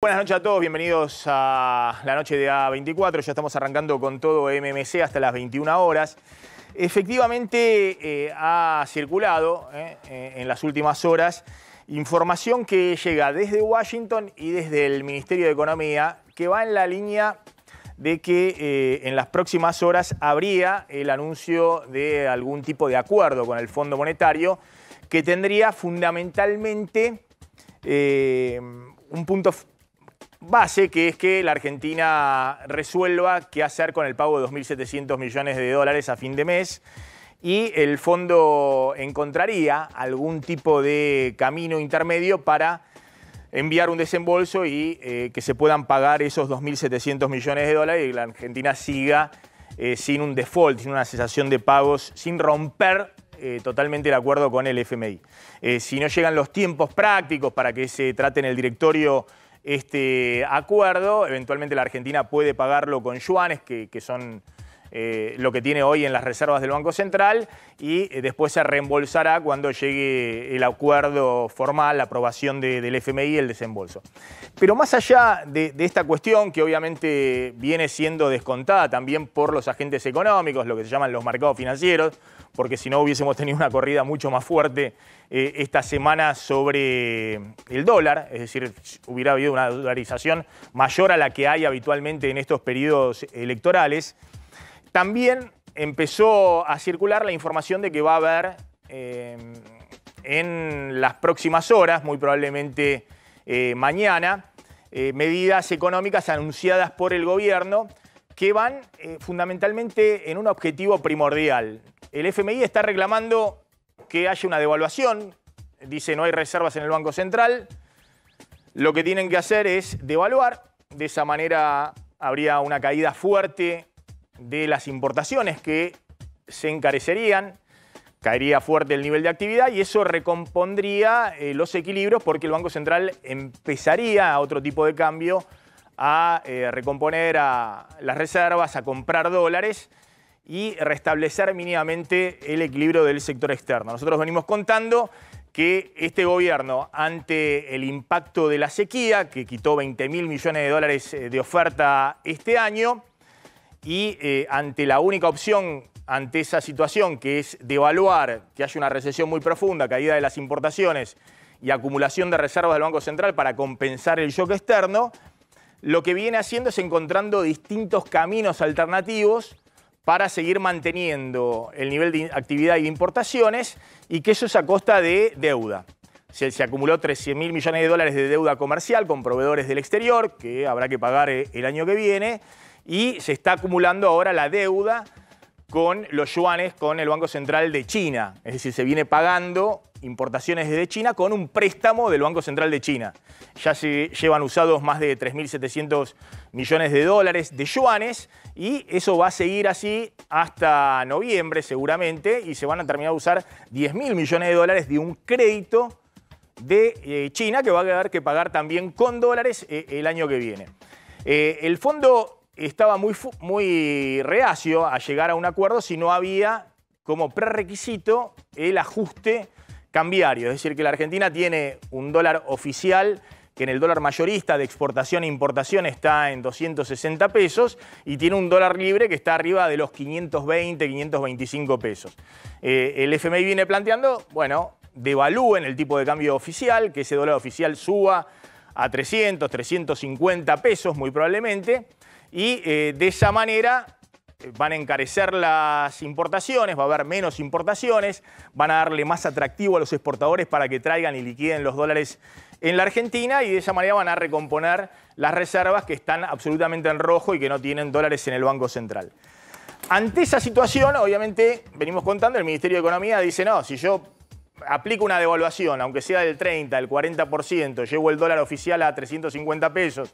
Buenas noches a todos, bienvenidos a la noche de A24. Ya estamos arrancando con todo MMC hasta las 21 horas. Efectivamente ha circulado en las últimas horas información que llega desde Washington y desde el Ministerio de Economía que va en la línea de que en las próximas horas habría el anuncio de algún tipo de acuerdo con el Fondo Monetario que tendría fundamentalmente un punto base, que es que la Argentina resuelva qué hacer con el pago de 2.700 millones de dólares a fin de mes y el fondo encontraría algún tipo de camino intermedio para enviar un desembolso y que se puedan pagar esos 2.700 millones de dólares y la Argentina siga sin un default, sin una cesación de pagos, sin romper totalmente el acuerdo con el FMI. Si no llegan los tiempos prácticos para que se trate en el directorio este acuerdo, eventualmente la Argentina puede pagarlo con yuanes, que son lo que tiene hoy en las reservas del Banco Central, y después se reembolsará cuando llegue el acuerdo formal, la aprobación del FMI y el desembolso. Pero más allá de esta cuestión, que obviamente viene siendo descontada también por los agentes económicos, lo que se llaman los mercados financieros, porque si no hubiésemos tenido una corrida mucho más fuerte esta semana sobre el dólar, es decir, hubiera habido una dolarización mayor a la que hay habitualmente en estos periodos electorales. También empezó a circular la información de que va a haber en las próximas horas, muy probablemente mañana, medidas económicas anunciadas por el gobierno que van fundamentalmente en un objetivo primordial. El FMI está reclamando que haya una devaluación, dice no hay reservas en el Banco Central, lo que tienen que hacer es devaluar, de esa manera habría una caída fuerte de las importaciones que se encarecerían, caería fuerte el nivel de actividad y eso recompondría los equilibrios porque el Banco Central empezaría a otro tipo de cambio a recomponer a las reservas, a comprar dólares y restablecer mínimamente el equilibrio del sector externo. Nosotros venimos contando que este gobierno, ante el impacto de la sequía, que quitó 20.000 millones de dólares de oferta este año, y ante la única opción ante esa situación, que es devaluar, que haya una recesión muy profunda, caída de las importaciones y acumulación de reservas del Banco Central para compensar el shock externo, lo que viene haciendo es encontrando distintos caminos alternativos para seguir manteniendo el nivel de actividad y de importaciones y que eso es a costa de deuda. Se acumuló 13.000 millones de dólares de deuda comercial con proveedores del exterior, que habrá que pagar el año que viene, y se está acumulando ahora la deuda con los yuanes con el Banco Central de China. Es decir, se viene pagando importaciones desde China con un préstamo del Banco Central de China. Ya se llevan usados más de 3.700 millones de dólares de yuanes y eso va a seguir así hasta noviembre seguramente y se van a terminar de usar 10.000 millones de dólares de un crédito de China que va a haber que pagar también con dólares el año que viene. El fondo estaba muy reacio a llegar a un acuerdo si no había como prerequisito el ajuste cambiario. Es decir, que la Argentina tiene un dólar oficial que en el dólar mayorista de exportación e importación está en 260 pesos y tiene un dólar libre que está arriba de los 520, 525 pesos. El FMI viene planteando, bueno, devalúen el tipo de cambio oficial, que ese dólar oficial suba a 300, 350 pesos muy probablemente, y de esa manera van a encarecer las importaciones, va a haber menos importaciones, van a darle más atractivo a los exportadores para que traigan y liquiden los dólares en la Argentina y de esa manera van a recomponer las reservas que están absolutamente en rojo y que no tienen dólares en el Banco Central. Ante esa situación, obviamente, venimos contando, el Ministerio de Economía dice, no, si yo aplico una devaluación, aunque sea del 30, del 40%, llevo el dólar oficial a 350 pesos,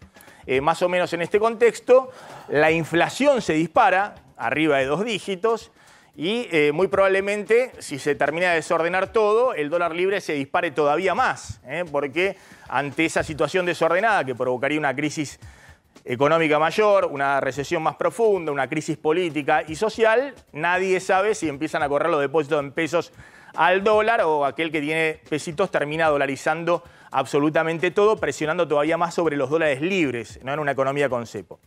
más o menos en este contexto, la inflación se dispara, arriba de 2 dígitos, y muy probablemente, si se termina de desordenar todo, el dólar libre se dispare todavía más, porque ante esa situación desordenada que provocaría una crisis económica mayor, una recesión más profunda, una crisis política y social, nadie sabe si empiezan a correr los depósitos en pesos al dólar o aquel que tiene pesitos termina dolarizando absolutamente todo, presionando todavía más sobre los dólares libres, no en una economía con cepo.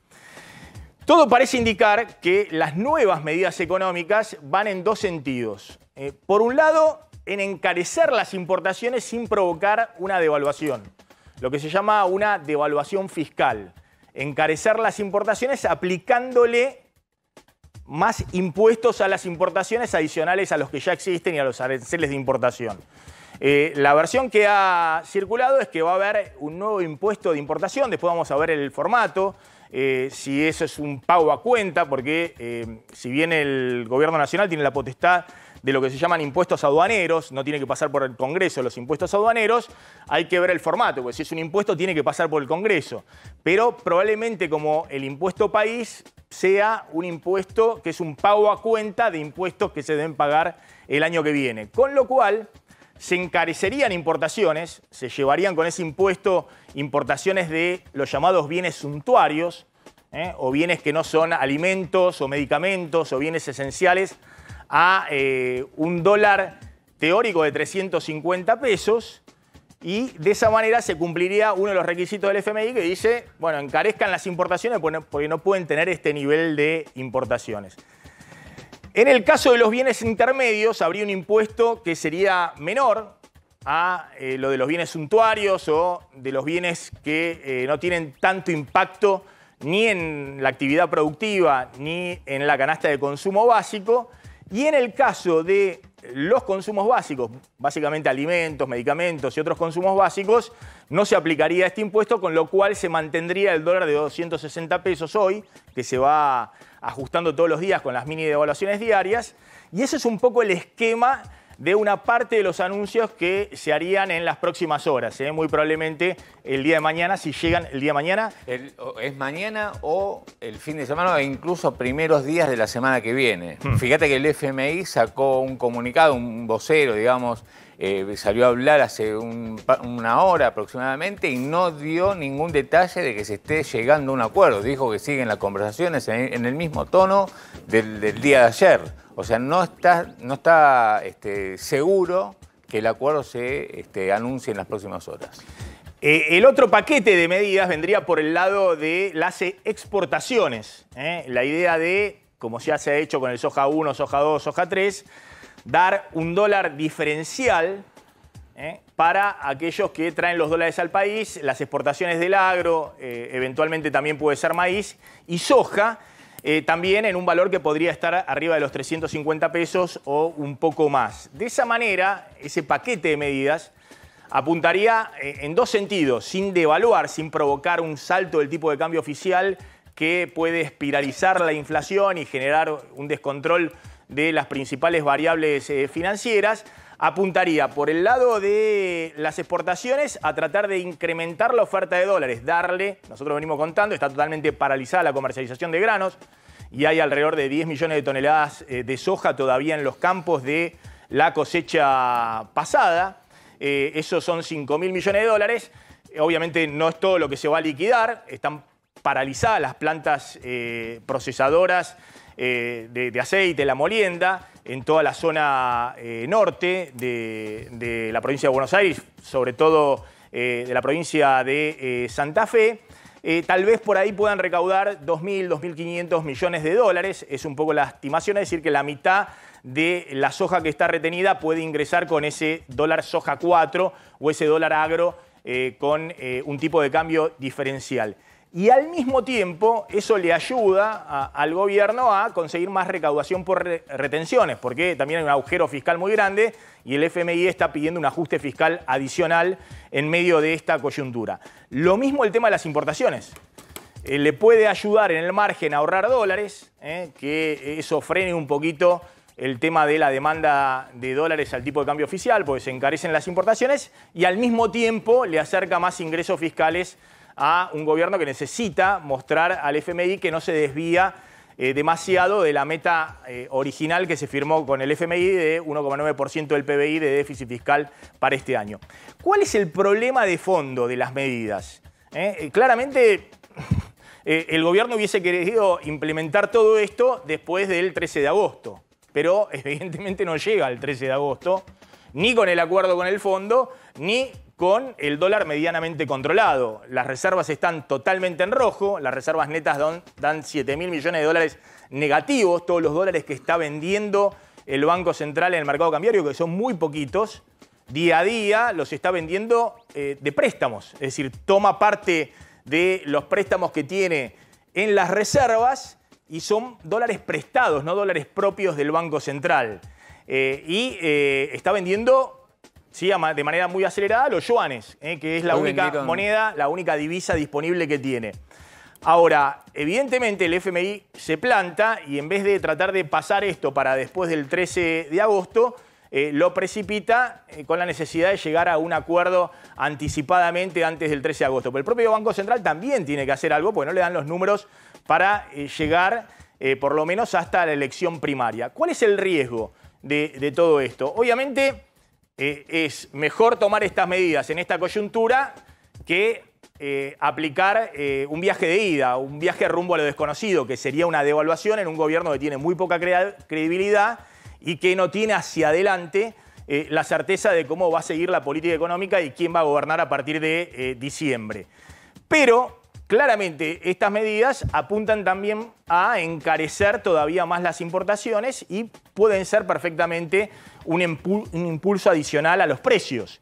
Todo parece indicar que las nuevas medidas económicas van en dos sentidos. Por un lado, en encarecer las importaciones sin provocar una devaluación, lo que se llama una devaluación fiscal. Encarecer las importaciones aplicándole más impuestos a las importaciones adicionales a los que ya existen y a los aranceles de importación. La versión que ha circulado es que va a haber un nuevo impuesto de importación, después vamos a ver el formato, si eso es un pago a cuenta, porque si bien el gobierno nacional tiene la potestad de lo que se llaman impuestos aduaneros, no tiene que pasar por el Congreso los impuestos aduaneros, hay que ver el formato, porque si es un impuesto tiene que pasar por el Congreso. Pero probablemente como el impuesto país sea un impuesto que es un pago a cuenta de impuestos que se deben pagar el año que viene. Con lo cual se encarecerían importaciones, se llevarían con ese impuesto importaciones de los llamados bienes suntuarios, o bienes que no son alimentos o medicamentos o bienes esenciales, a un dólar teórico de 350 pesos y de esa manera se cumpliría uno de los requisitos del FMI que dice, bueno, encarezcan las importaciones porque no pueden tener este nivel de importaciones. En el caso de los bienes intermedios habría un impuesto que sería menor a lo de los bienes suntuarios o de los bienes que no tienen tanto impacto ni en la actividad productiva ni en la canasta de consumo básico. Y en el caso de los consumos básicos, básicamente alimentos, medicamentos y otros consumos básicos, no se aplicaría este impuesto, con lo cual se mantendría el dólar de 260 pesos hoy, que se va ajustando todos los días con las mini devaluaciones diarias. Y ese es un poco el esquema de una parte de los anuncios que se harían en las próximas horas. Muy probablemente el día de mañana, si llegan el día de mañana. Es mañana o el fin de semana o incluso primeros días de la semana que viene. Fíjate que el FMI sacó un comunicado, un vocero, digamos, salió a hablar hace una hora aproximadamente y no dio ningún detalle de que se esté llegando a un acuerdo. Dijo que siguen las conversaciones en el mismo tono del día de ayer. O sea, no está seguro que el acuerdo se anuncie en las próximas horas. El otro paquete de medidas vendría por el lado de las exportaciones. La idea de, como ya se ha hecho con el soja 1, soja 2, soja 3, dar un dólar diferencial para aquellos que traen los dólares al país, las exportaciones del agro, eventualmente también puede ser maíz y soja, también en un valor que podría estar arriba de los 350 pesos o un poco más. De esa manera, ese paquete de medidas apuntaría en dos sentidos, sin devaluar, sin provocar un salto del tipo de cambio oficial que puede espiralizar la inflación y generar un descontrol de las principales variables financieras. Apuntaría por el lado de las exportaciones a tratar de incrementar la oferta de dólares, nosotros venimos contando, está totalmente paralizada la comercialización de granos y hay alrededor de 10 millones de toneladas de soja todavía en los campos de la cosecha pasada. Esos son 5.000 millones de dólares. Obviamente no es todo lo que se va a liquidar, están paralizadas las plantas procesadoras de aceite, la molienda, en toda la zona norte de la provincia de Buenos Aires, sobre todo de la provincia de Santa Fe. Tal vez por ahí puedan recaudar 2.000, 2.500 millones de dólares. Es un poco la estimación, es decir, que la mitad de la soja que está retenida puede ingresar con ese dólar soja 4 o ese dólar agro con un tipo de cambio diferencial. Y al mismo tiempo eso le ayuda al gobierno a conseguir más recaudación por retenciones, porque también hay un agujero fiscal muy grande y el FMI está pidiendo un ajuste fiscal adicional en medio de esta coyuntura. Lo mismo el tema de las importaciones. Le puede ayudar en el margen a ahorrar dólares, que eso frene un poquito el tema de la demanda de dólares al tipo de cambio oficial, porque se encarecen las importaciones, y al mismo tiempo le acerca más ingresos fiscales a un gobierno que necesita mostrar al FMI que no se desvía demasiado de la meta original que se firmó con el FMI de 1,9% del PBI de déficit fiscal para este año. ¿Cuál es el problema de fondo de las medidas? Claramente el gobierno hubiese querido implementar todo esto después del 13 de agosto, pero evidentemente no llega al 13 de agosto, ni con el acuerdo con el fondo, ni con el dólar medianamente controlado. Las reservas están totalmente en rojo, las reservas netas dan 7.000 millones de dólares negativos, todos los dólares que está vendiendo el Banco Central en el mercado cambiario, que son muy poquitos, día a día los está vendiendo de préstamos, es decir, toma parte de los préstamos que tiene en las reservas y son dólares prestados, no dólares propios del Banco Central. Está vendiendo sí, de manera muy acelerada los yuanes, que es la única moneda, la única divisa disponible que tiene. Ahora, evidentemente el FMI se planta y en vez de tratar de pasar esto para después del 13 de agosto, lo precipita con la necesidad de llegar a un acuerdo anticipadamente antes del 13 de agosto. Pero el propio Banco Central también tiene que hacer algo porque no le dan los números para llegar por lo menos hasta la elección primaria. ¿Cuál es el riesgo de todo esto? Obviamente es mejor tomar estas medidas en esta coyuntura que aplicar un viaje de ida, un viaje rumbo a lo desconocido, que sería una devaluación en un gobierno que tiene muy poca credibilidad y que no tiene hacia adelante la certeza de cómo va a seguir la política económica y quién va a gobernar a partir de diciembre. Pero claramente estas medidas apuntan también a encarecer todavía más las importaciones y pueden ser perfectamente un impulso adicional a los precios.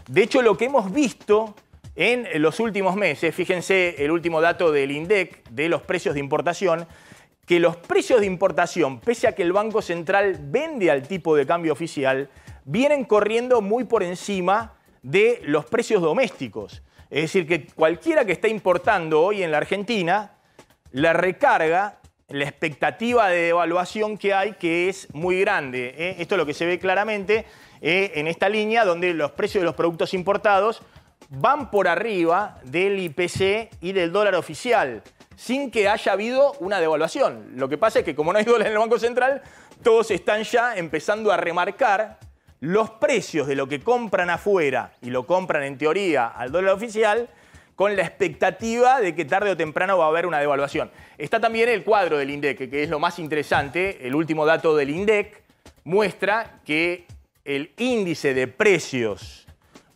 De hecho, lo que hemos visto en los últimos meses, fíjense el último dato del INDEC de los precios de importación, que los precios de importación, pese a que el Banco Central vende al tipo de cambio oficial, vienen corriendo muy por encima de los precios domésticos. Es decir, que cualquiera que está importando hoy en la Argentina le recarga la expectativa de devaluación que hay, que es muy grande. Esto es lo que se ve claramente en esta línea, donde los precios de los productos importados van por arriba del IPC y del dólar oficial, sin que haya habido una devaluación. Lo que pasa es que como no hay dólar en el Banco Central, todos están ya empezando a remarcar los precios de lo que compran afuera y lo compran en teoría al dólar oficial con la expectativa de que tarde o temprano va a haber una devaluación. Está también el cuadro del INDEC, que es lo más interesante. El último dato del INDEC muestra que el índice de precios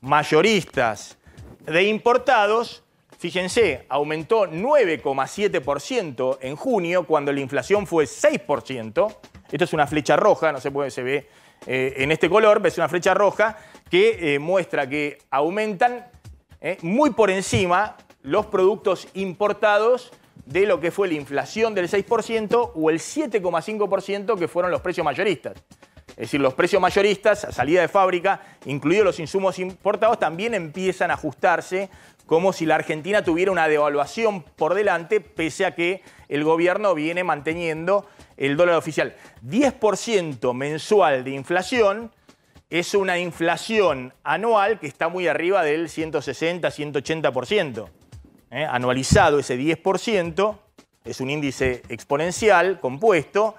mayoristas de importados, fíjense, aumentó 9,7% en junio cuando la inflación fue 6%. Esto es una flecha roja, no sé por qué se ve en este color, pero es una flecha roja que muestra que aumentan muy por encima los productos importados de lo que fue la inflación del 6% o el 7,5% que fueron los precios mayoristas. Es decir, los precios mayoristas a salida de fábrica, incluidos los insumos importados, también empiezan a ajustarse como si la Argentina tuviera una devaluación por delante, pese a que el gobierno viene manteniendo el dólar oficial. 10% mensual de inflación es una inflación anual que está muy arriba del 160, 180%. Anualizado ese 10%, es un índice exponencial compuesto,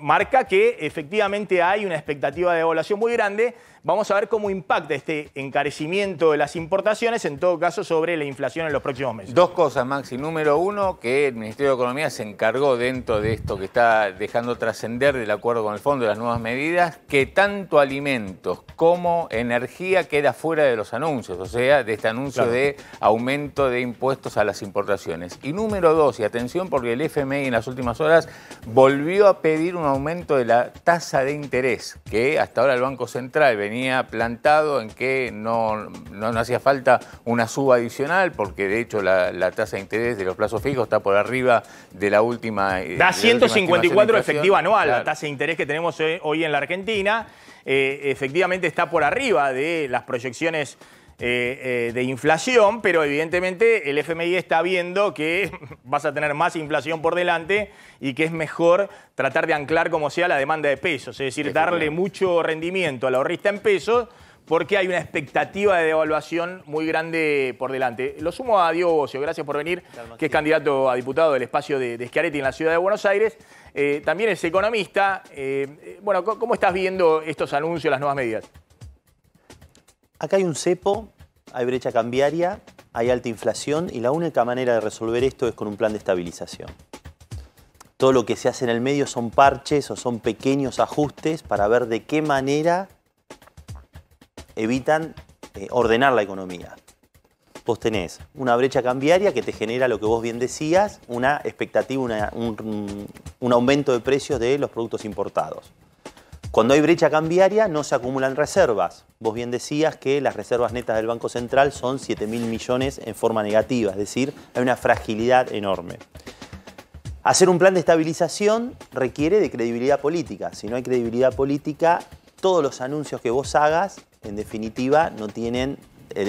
marca que efectivamente hay una expectativa de devaluación muy grande. Vamos a ver cómo impacta este encarecimiento de las importaciones, en todo caso, sobre la inflación en los próximos meses. Dos cosas, Maxi. Número uno, que el Ministerio de Economía se encargó dentro de esto que está dejando trascender del acuerdo con el Fondo de las nuevas medidas, que tanto alimentos como energía queda fuera de los anuncios, o sea, de este anuncio de aumento de impuestos a las importaciones. Y número dos, y atención porque el FMI en las últimas horas volvió a pedir un aumento de la tasa de interés, que hasta ahora el Banco Central venía plantado en que no hacía falta una suba adicional, porque de hecho la tasa de interés de los plazos fijos está por arriba de la última. Da 154 efectiva anual, claro. La tasa de interés que tenemos hoy en la Argentina efectivamente está por arriba de las proyecciones de inflación, pero evidentemente el FMI está viendo que vas a tener más inflación por delante y que es mejor tratar de anclar como sea la demanda de pesos, es decir, darle mucho rendimiento al ahorrista en pesos porque hay una expectativa de devaluación muy grande por delante. Lo sumo a Diego Bocio, gracias por venir, que es candidato a diputado del espacio de Schiaretti en la ciudad de Buenos Aires. También es economista. Bueno, ¿cómo estás viendo estos anuncios, las nuevas medidas? Acá hay un cepo, hay brecha cambiaria, hay alta inflación y la única manera de resolver esto es con un plan de estabilización. Todo lo que se hace en el medio son parches o son pequeños ajustes para ver de qué manera evitan ordenar la economía. Vos tenés una brecha cambiaria que te genera lo que vos bien decías, una expectativa, un aumento de precios de los productos importados. Cuando hay brecha cambiaria no se acumulan reservas. Vos bien decías que las reservas netas del Banco Central son 7.000 millones en forma negativa, es decir, hay una fragilidad enorme. Hacer un plan de estabilización requiere de credibilidad política. Si no hay credibilidad política, todos los anuncios que vos hagas, en definitiva, no tienen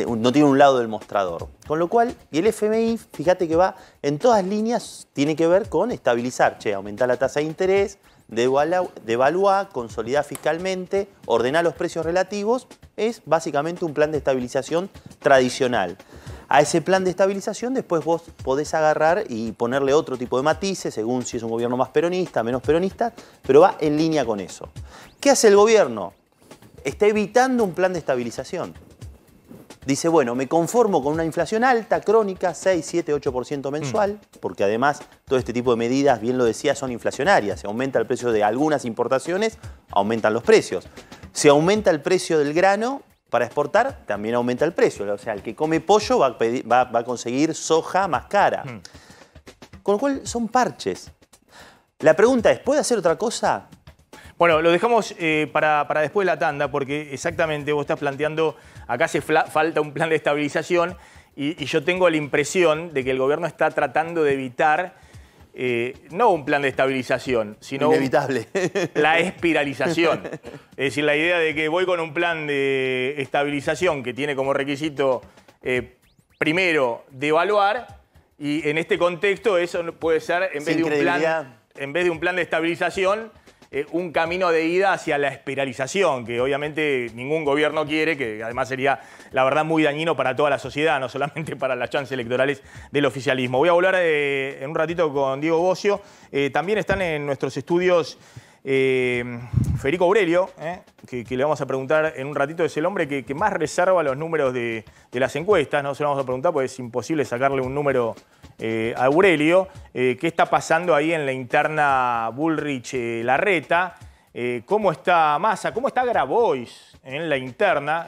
un lado del mostrador. Con lo cual, y el FMI, fíjate que va en todas líneas, tiene que ver con estabilizar, aumentar la tasa de interés, devaluar, consolidar fiscalmente, ordenar los precios relativos, es básicamente un plan de estabilización tradicional. A ese plan de estabilización después vos podés agarrar y ponerle otro tipo de matices, según si es un gobierno más peronista, menos peronista, pero va en línea con eso. ¿Qué hace el gobierno? Está evitando un plan de estabilización. Dice, bueno, me conformo con una inflación alta, crónica, 6, 7, 8% mensual, porque además todo este tipo de medidas, bien lo decía, son inflacionarias. Se aumenta el precio de algunas importaciones, aumentan los precios. Se aumenta el precio del grano para exportar, también aumenta el precio. O sea, el que come pollo va a conseguir soja más cara. Con lo cual son parches. La pregunta es, ¿puede hacer otra cosa? Bueno, lo dejamos para después de la tanda, porque exactamente vos estás planteando, acá hace falta un plan de estabilización y yo tengo la impresión de que el gobierno está tratando de evitar no un plan de estabilización, sino inevitable. La espiralización. Es decir, la idea de que voy con un plan de estabilización que tiene como requisito, primero, devaluar, y en este contexto eso puede ser, en vez de un plan de estabilización, un camino de ida hacia la espiralización, que obviamente ningún gobierno quiere, que además sería, la verdad, muy dañino para toda la sociedad, no solamente para las chances electorales del oficialismo. Voy a hablar en un ratito con Diego Bossio. También están en nuestros estudios Federico Aurelio, que le vamos a preguntar en un ratito. Es el hombre que más reserva los números de las encuestas. No se lo vamos a preguntar porque es imposible sacarle un número a Aurelio. ¿Qué está pasando ahí en la interna Bullrich-Larreta? ¿Cómo está Massa? ¿Cómo está Grabois en la interna?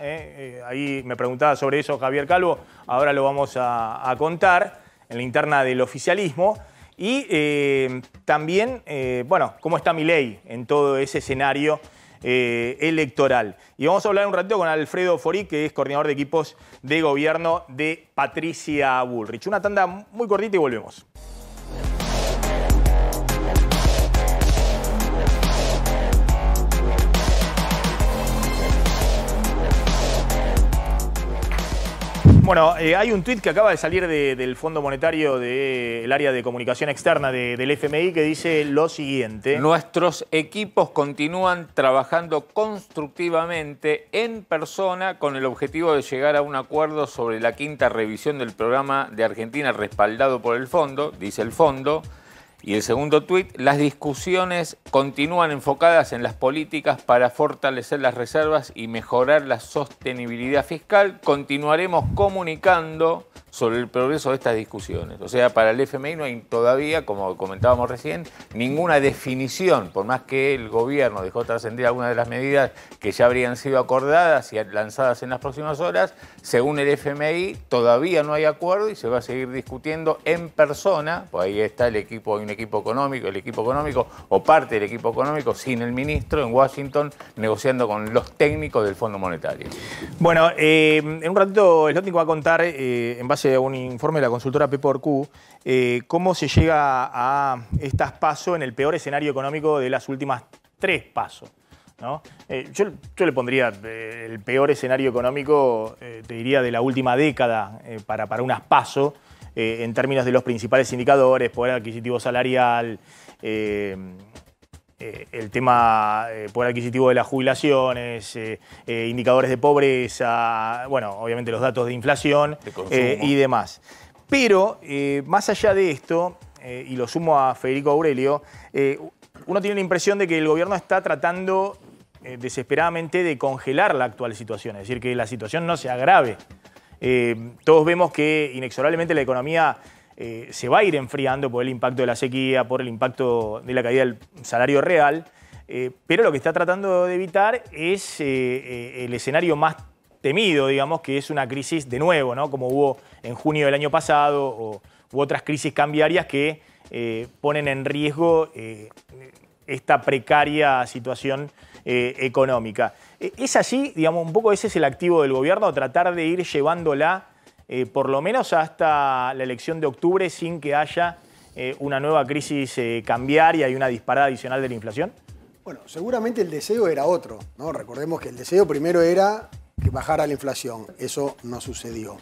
Ahí me preguntaba sobre eso Javier Calvo. Ahora lo vamos a contar en la interna del oficialismo. Y también, bueno, cómo está Milei en todo ese escenario electoral. Y vamos a hablar un ratito con Alfredo Forí, que es coordinador de equipos de gobierno de Patricia Bullrich. Una tanda muy cortita y volvemos. Bueno, hay un tuit que acaba de salir del Fondo Monetario del área de comunicación externa del FMI que dice lo siguiente. Nuestros equipos continúan trabajando constructivamente en persona con el objetivo de llegar a un acuerdo sobre la quinta revisión del programa de Argentina respaldado por el fondo, dice el fondo. Y el segundo tuit, las discusiones continúan enfocadas en las políticas para fortalecer las reservas y mejorar la sostenibilidad fiscal. Continuaremos comunicando sobre el progreso de estas discusiones. O sea, para el FMI no hay todavía, como comentábamos recién, ninguna definición, por más que el gobierno dejó trascender algunas de las medidas que ya habrían sido acordadas y lanzadas en las próximas horas. Según el FMI, todavía no hay acuerdo y se va a seguir discutiendo en persona. Pues ahí está el equipo, un equipo económico o parte del equipo económico sin el ministro en Washington negociando con los técnicos del Fondo Monetario. Bueno, en un ratito Slotnick va a contar, en base a un informe de la consultora P4Q, cómo se llega a estas PASO en el peor escenario económico de las últimas 3 PASO, ¿no? Yo le pondría el peor escenario económico, te diría, de la última década para unas PASO, en términos de los principales indicadores, poder adquisitivo salarial, el tema poder adquisitivo de las jubilaciones, indicadores de pobreza, bueno, obviamente los datos de inflación y demás. Pero más allá de esto, y lo sumo a Federico Aurelio, uno tiene la impresión de que el gobierno está tratando desesperadamente de congelar la actual situación, es decir, que la situación no se agrave. Todos vemos que inexorablemente la economía se va a ir enfriando por el impacto de la sequía, por el impacto de la caída del salario real, pero lo que está tratando de evitar es el escenario más temido, digamos, que es una crisis de nuevo, ¿no? Como hubo en junio del año pasado u otras crisis cambiarias que ponen en riesgo esta precaria situación económica. ¿Es así? Digamos, un poco ese es el activo del gobierno, tratar de ir llevándola por lo menos hasta la elección de octubre sin que haya una nueva crisis cambiaria y una disparada adicional de la inflación? Bueno, seguramente el deseo era otro, ¿no? Recordemos que el deseo primero era que bajara la inflación. Eso no sucedió.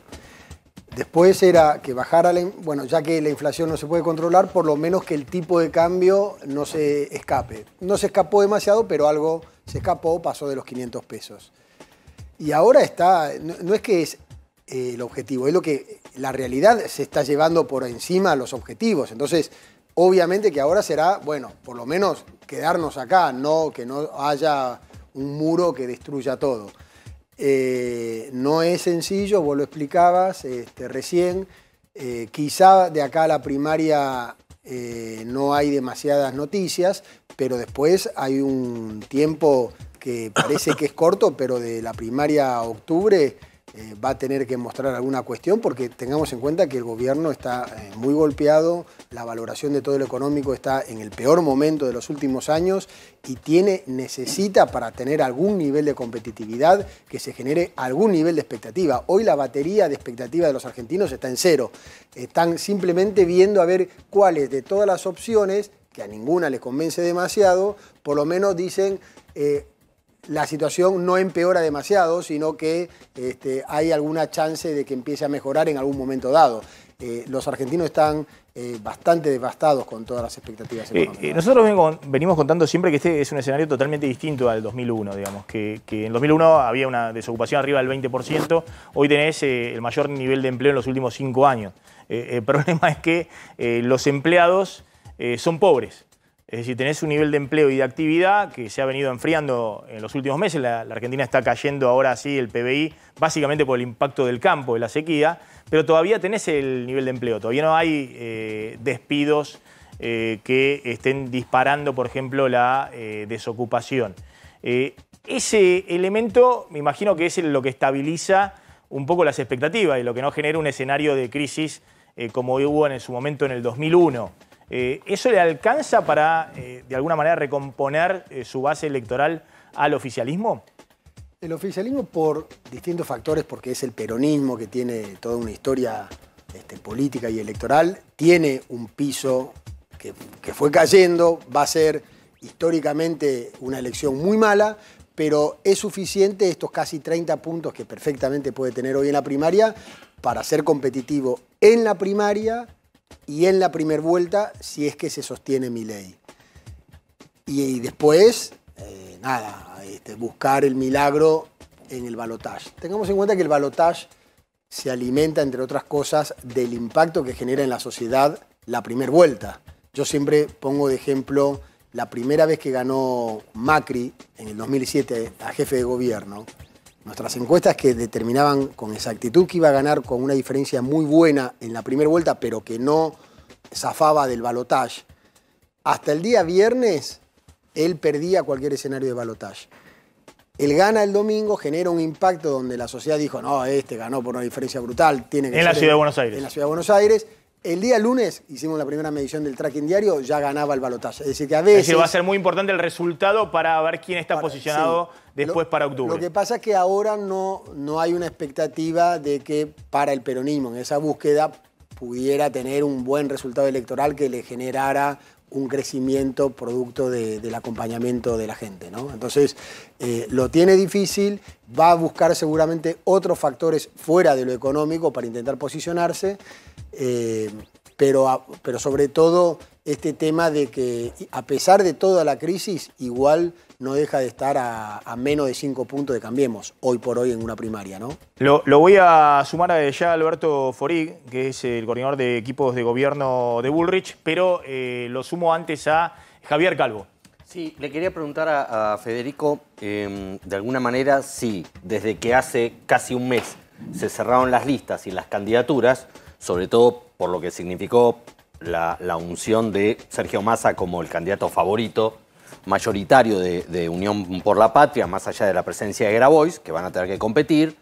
Después era que bajara, bueno, ya que la inflación no se puede controlar, por lo menos que el tipo de cambio no se escape. No se escapó demasiado, pero algo se escapó, pasó de los 500 pesos. Y ahora está, no es que es el objetivo, es lo que la realidad se está llevando por encima los objetivos. Entonces, obviamente que ahora será, bueno, por lo menos quedarnos acá, no que no haya un muro que destruya todo. No es sencillo, vos lo explicabas recién, quizá de acá a la primaria no hay demasiadas noticias, pero después hay un tiempo que parece que es corto, pero de la primaria a octubre va a tener que mostrar alguna cuestión, porque tengamos en cuenta que el gobierno está muy golpeado, la valoración de todo lo económico está en el peor momento de los últimos años y necesita para tener algún nivel de competitividad que se genere algún nivel de expectativa. Hoy la batería de expectativa de los argentinos está en cero. Están simplemente viendo a ver cuáles de todas las opciones, que a ninguna les convence demasiado, por lo menos dicen la situación no empeora demasiado, sino que hay alguna chance de que empiece a mejorar en algún momento dado. Los argentinos están bastante devastados con todas las expectativas económicas. Nosotros venimos contando siempre que este es un escenario totalmente distinto al 2001, digamos, que en 2001 había una desocupación arriba del 20%, hoy tenés el mayor nivel de empleo en los últimos 5 años. El problema es que los empleados son pobres. Es decir, tenés un nivel de empleo y de actividad que se ha venido enfriando en los últimos meses. La Argentina está cayendo ahora sí el PBI, básicamente por el impacto del campo, de la sequía, pero todavía tenés el nivel de empleo. Todavía no hay despidos que estén disparando, por ejemplo, la desocupación. Ese elemento, me imagino que es lo que estabiliza un poco las expectativas y lo que no genera un escenario de crisis como hubo en su momento en el 2001. ¿Eso le alcanza para, de alguna manera, recomponer su base electoral al oficialismo? El oficialismo por distintos factores, porque es el peronismo que tiene toda una historia política y electoral, tiene un piso que fue cayendo, va a ser históricamente una elección muy mala, pero es suficiente estos casi 30 puntos que perfectamente puede tener hoy en la primaria para ser competitivo en la primaria y en la primera vuelta, si es que se sostiene Milei. Y después, buscar el milagro en el balotaje. Tengamos en cuenta que el balotaje se alimenta, entre otras cosas, del impacto que genera en la sociedad la primera vuelta. Yo siempre pongo de ejemplo la primera vez que ganó Macri, en el 2007, a jefe de gobierno. Nuestras encuestas que determinaban con exactitud que iba a ganar con una diferencia muy buena en la primera vuelta, pero que no zafaba del balotaje. Hasta el día viernes, él perdía cualquier escenario de balotaje. Él gana el domingo, genera un impacto donde la sociedad dijo, no, ganó por una diferencia brutal. Tiene que en la Ciudad de Buenos Aires. En la Ciudad de Buenos Aires. El día lunes hicimos la primera medición del tracking diario, ya ganaba el balotaje. Es decir, que a veces... Es decir, va a ser muy importante el resultado para ver quién está posicionado después para octubre. Lo que pasa es que ahora no hay una expectativa de que para el peronismo en esa búsqueda pudiera tener un buen resultado electoral que le generara un crecimiento producto del acompañamiento de la gente, ¿no? Entonces, lo tiene difícil, va a buscar seguramente otros factores fuera de lo económico para intentar posicionarse, pero sobre todo este tema de que a pesar de toda la crisis, igual no deja de estar a menos de 5 puntos de Cambiemos, hoy por hoy en una primaria, ¿no? Lo voy a sumar ya a Alberto Forig, que es el coordinador de equipos de gobierno de Bullrich, pero lo sumo antes a Javier Calvo. Sí, le quería preguntar a Federico, de alguna manera, sí, desde que hace casi un mes se cerraron las listas y las candidaturas, sobre todo por lo que significó la unción de Sergio Massa como el candidato favorito mayoritario de Unión por la Patria, más allá de la presencia de Grabois, que van a tener que competir,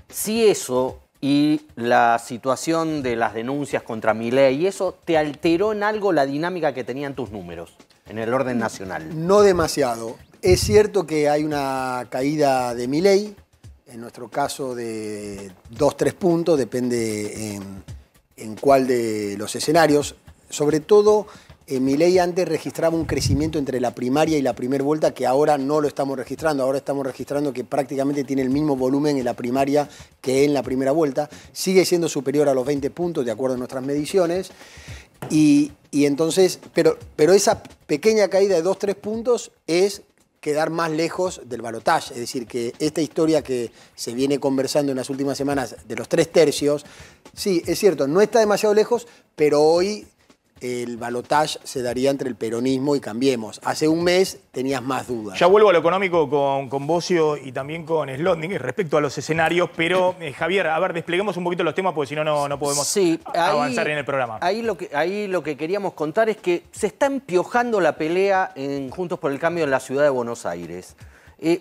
si eso y la situación de las denuncias contra Milei, ¿eso te alteró en algo la dinámica que tenían tus números en el orden nacional? No demasiado. Es cierto que hay una caída de Milei, en nuestro caso de 2-3 puntos, depende en cuál de los escenarios. Sobre todo, Milei antes registraba un crecimiento entre la primaria y la primera vuelta que ahora no lo estamos registrando. Ahora estamos registrando que prácticamente tiene el mismo volumen en la primaria que en la primera vuelta. Sigue siendo superior a los 20 puntos, de acuerdo a nuestras mediciones. Y entonces, pero esa pequeña caída de 2-3 puntos es quedar más lejos del balotaje. Es decir, que esta historia que se viene conversando en las últimas semanas de los 3 tercios, sí, es cierto, no está demasiado lejos, pero hoy el balotaje se daría entre el peronismo y Cambiemos. Hace un mes tenías más dudas. Ya vuelvo a lo económico con Bocio y también con Slotnick respecto a los escenarios, pero Javier, a ver, despleguemos un poquito los temas porque si no, no podemos avanzar en el programa. Ahí lo que queríamos contar es que se está empiojando la pelea en Juntos por el Cambio en la ciudad de Buenos Aires.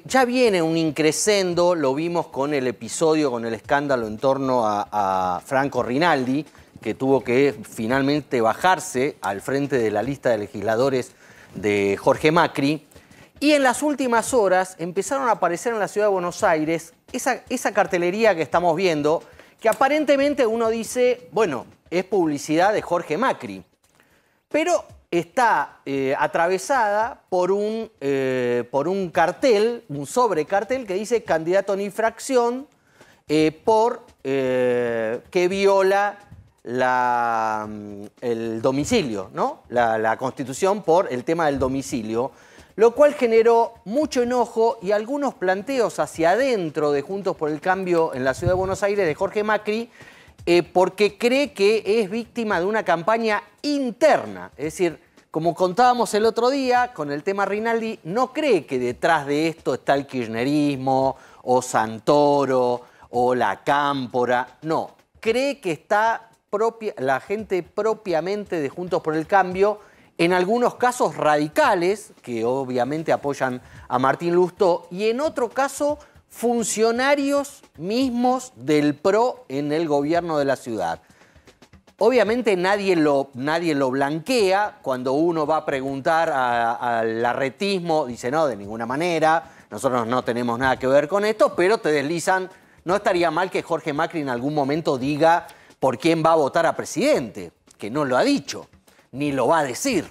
Ya viene un increscendo, lo vimos con el episodio, con el escándalo en torno a Franco Rinaldi, que tuvo que finalmente bajarse al frente de la lista de legisladores de Jorge Macri. Y en las últimas horas empezaron a aparecer en la ciudad de Buenos Aires esa cartelería que estamos viendo, que aparentemente uno dice, bueno, es publicidad de Jorge Macri, pero está atravesada por un cartel, un sobrecartel que dice candidato en infracción por que viola el domicilio, ¿no? La Constitución por el tema del domicilio, lo cual generó mucho enojo y algunos planteos hacia adentro de Juntos por el Cambio en la ciudad de Buenos Aires de Jorge Macri, porque cree que es víctima de una campaña interna. Es decir, como contábamos el otro día con el tema Rinaldi, no cree que detrás de esto está el kirchnerismo o Santoro o la Cámpora, no. Cree que está la gente propiamente de Juntos por el Cambio, en algunos casos radicales, que obviamente apoyan a Martín Lustó, y en otro caso funcionarios mismos del PRO en el gobierno de la ciudad. Obviamente nadie lo blanquea. Cuando uno va a preguntar al larretismo, dice no, de ninguna manera, nosotros no tenemos nada que ver con esto, pero te deslizan, no estaría mal que Jorge Macri en algún momento diga por quién va a votar a presidente, que no lo ha dicho, ni lo va a decir.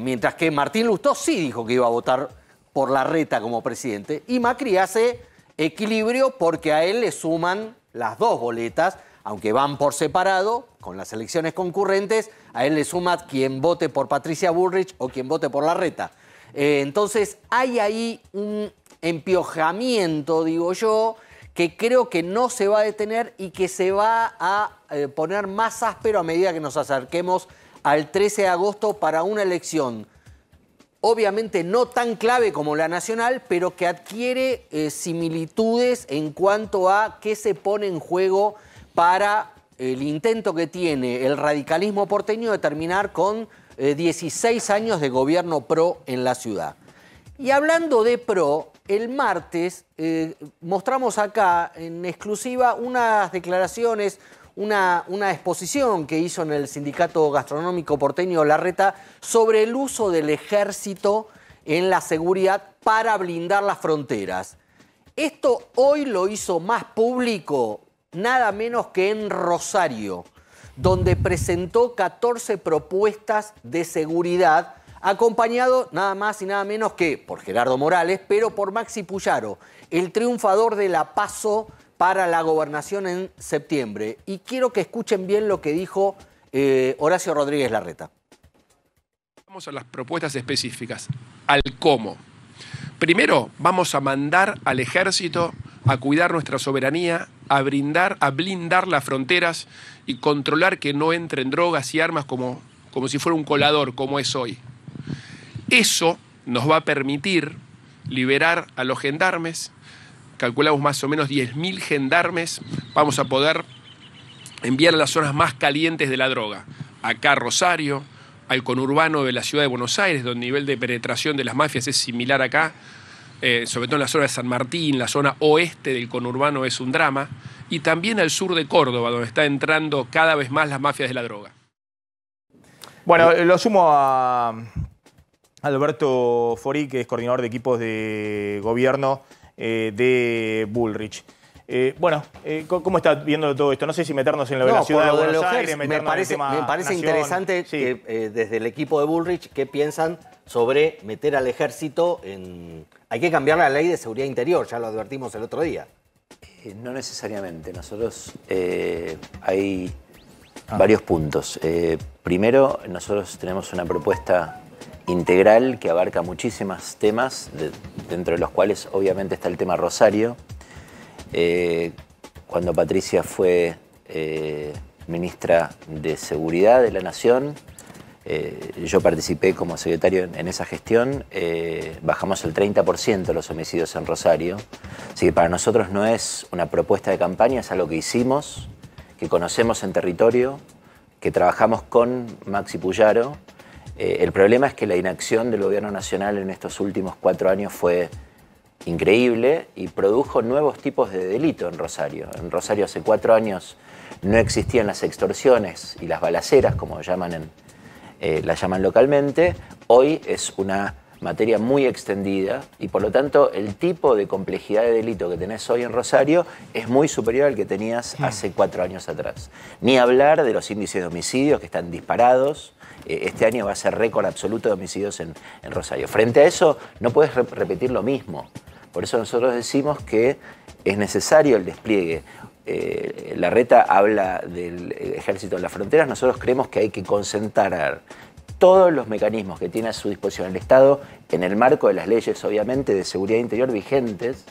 Mientras que Martín Lustó sí dijo que iba a votar por Larreta como presidente, y Macri hace equilibrio porque a él le suman las 2 boletas, aunque van por separado, con las elecciones concurrentes, a él le suma quien vote por Patricia Bullrich o quien vote por Larreta. Entonces hay ahí un empiojamiento, digo yo, que creo que no se va a detener y que se va a poner más áspero a medida que nos acerquemos al 13 de agosto para una elección obviamente no tan clave como la nacional, pero que adquiere similitudes en cuanto a qué se pone en juego para el intento que tiene el radicalismo porteño de terminar con 16 años de gobierno PRO en la ciudad. Y hablando de PRO, el martes mostramos acá en exclusiva unas declaraciones, una exposición que hizo en el Sindicato Gastronómico Porteño Larreta sobre el uso del ejército en la seguridad para blindar las fronteras. Esto hoy lo hizo más público nada menos que en Rosario, donde presentó 14 propuestas de seguridad, acompañado nada más y nada menos que por Gerardo Morales, pero por Maxi Puyaro, el triunfador de la PASO para la gobernación en septiembre. Y quiero que escuchen bien lo que dijo Horacio Rodríguez Larreta. Vamos a las propuestas específicas, al cómo. Primero, vamos a mandar al ejército a cuidar nuestra soberanía, a blindar las fronteras y controlar que no entren drogas y armas como si fuera un colador, como es hoy. Eso nos va a permitir liberar a los gendarmes. Calculamos más o menos 10.000 gendarmes. Vamos a poder enviar a las zonas más calientes de la droga. Acá Rosario, al conurbano de la ciudad de Buenos Aires, donde el nivel de penetración de las mafias es similar acá. sobre todo en la zona de San Martín, la zona oeste del conurbano es un drama, y también al sur de Córdoba, donde está entrando cada vez más las mafias de la droga. Bueno, lo sumo a Alberto Fori, que es coordinador de equipos de gobierno de Bullrich. ¿Cómo está viendo todo esto? No sé si meternos en lo de la ciudad de Buenos Aires, me parece nación. interesante Sí. que desde el equipo de Bullrich, ¿qué piensan sobre meter al ejército en... Hay que cambiar la ley de seguridad interior, ya lo advertimos el otro día. No necesariamente. Nosotros hay varios puntos. Primero, nosotros tenemos una propuesta integral que abarca muchísimos temas, dentro de los cuales obviamente está el tema Rosario. Cuando Patricia fue ministra de Seguridad de la Nación, yo participé como secretario en esa gestión, bajamos el 30% los homicidios en Rosario. Así que para nosotros no es una propuesta de campaña, es algo que hicimos, que conocemos en territorio, que trabajamos con Maxi Puyaro. El problema es que la inacción del gobierno nacional en estos últimos 4 años fue increíble y produjo nuevos tipos de delito en Rosario. En Rosario hace 4 años no existían las extorsiones y las balaceras, como llaman las llaman localmente. Hoy es una materia muy extendida y por lo tanto el tipo de complejidad de delito que tenés hoy en Rosario es muy superior al que tenías hace 4 años atrás. Ni hablar de los índices de homicidios que están disparados. Este año va a ser récord absoluto de homicidios en Rosario. Frente a eso no puedes repetir lo mismo. Por eso nosotros decimos que es necesario el despliegue. Larreta habla del ejército en las fronteras. Nosotros creemos que hay que concentrar todos los mecanismos que tiene a su disposición el Estado en el marco de las leyes, obviamente, de seguridad interior vigentes,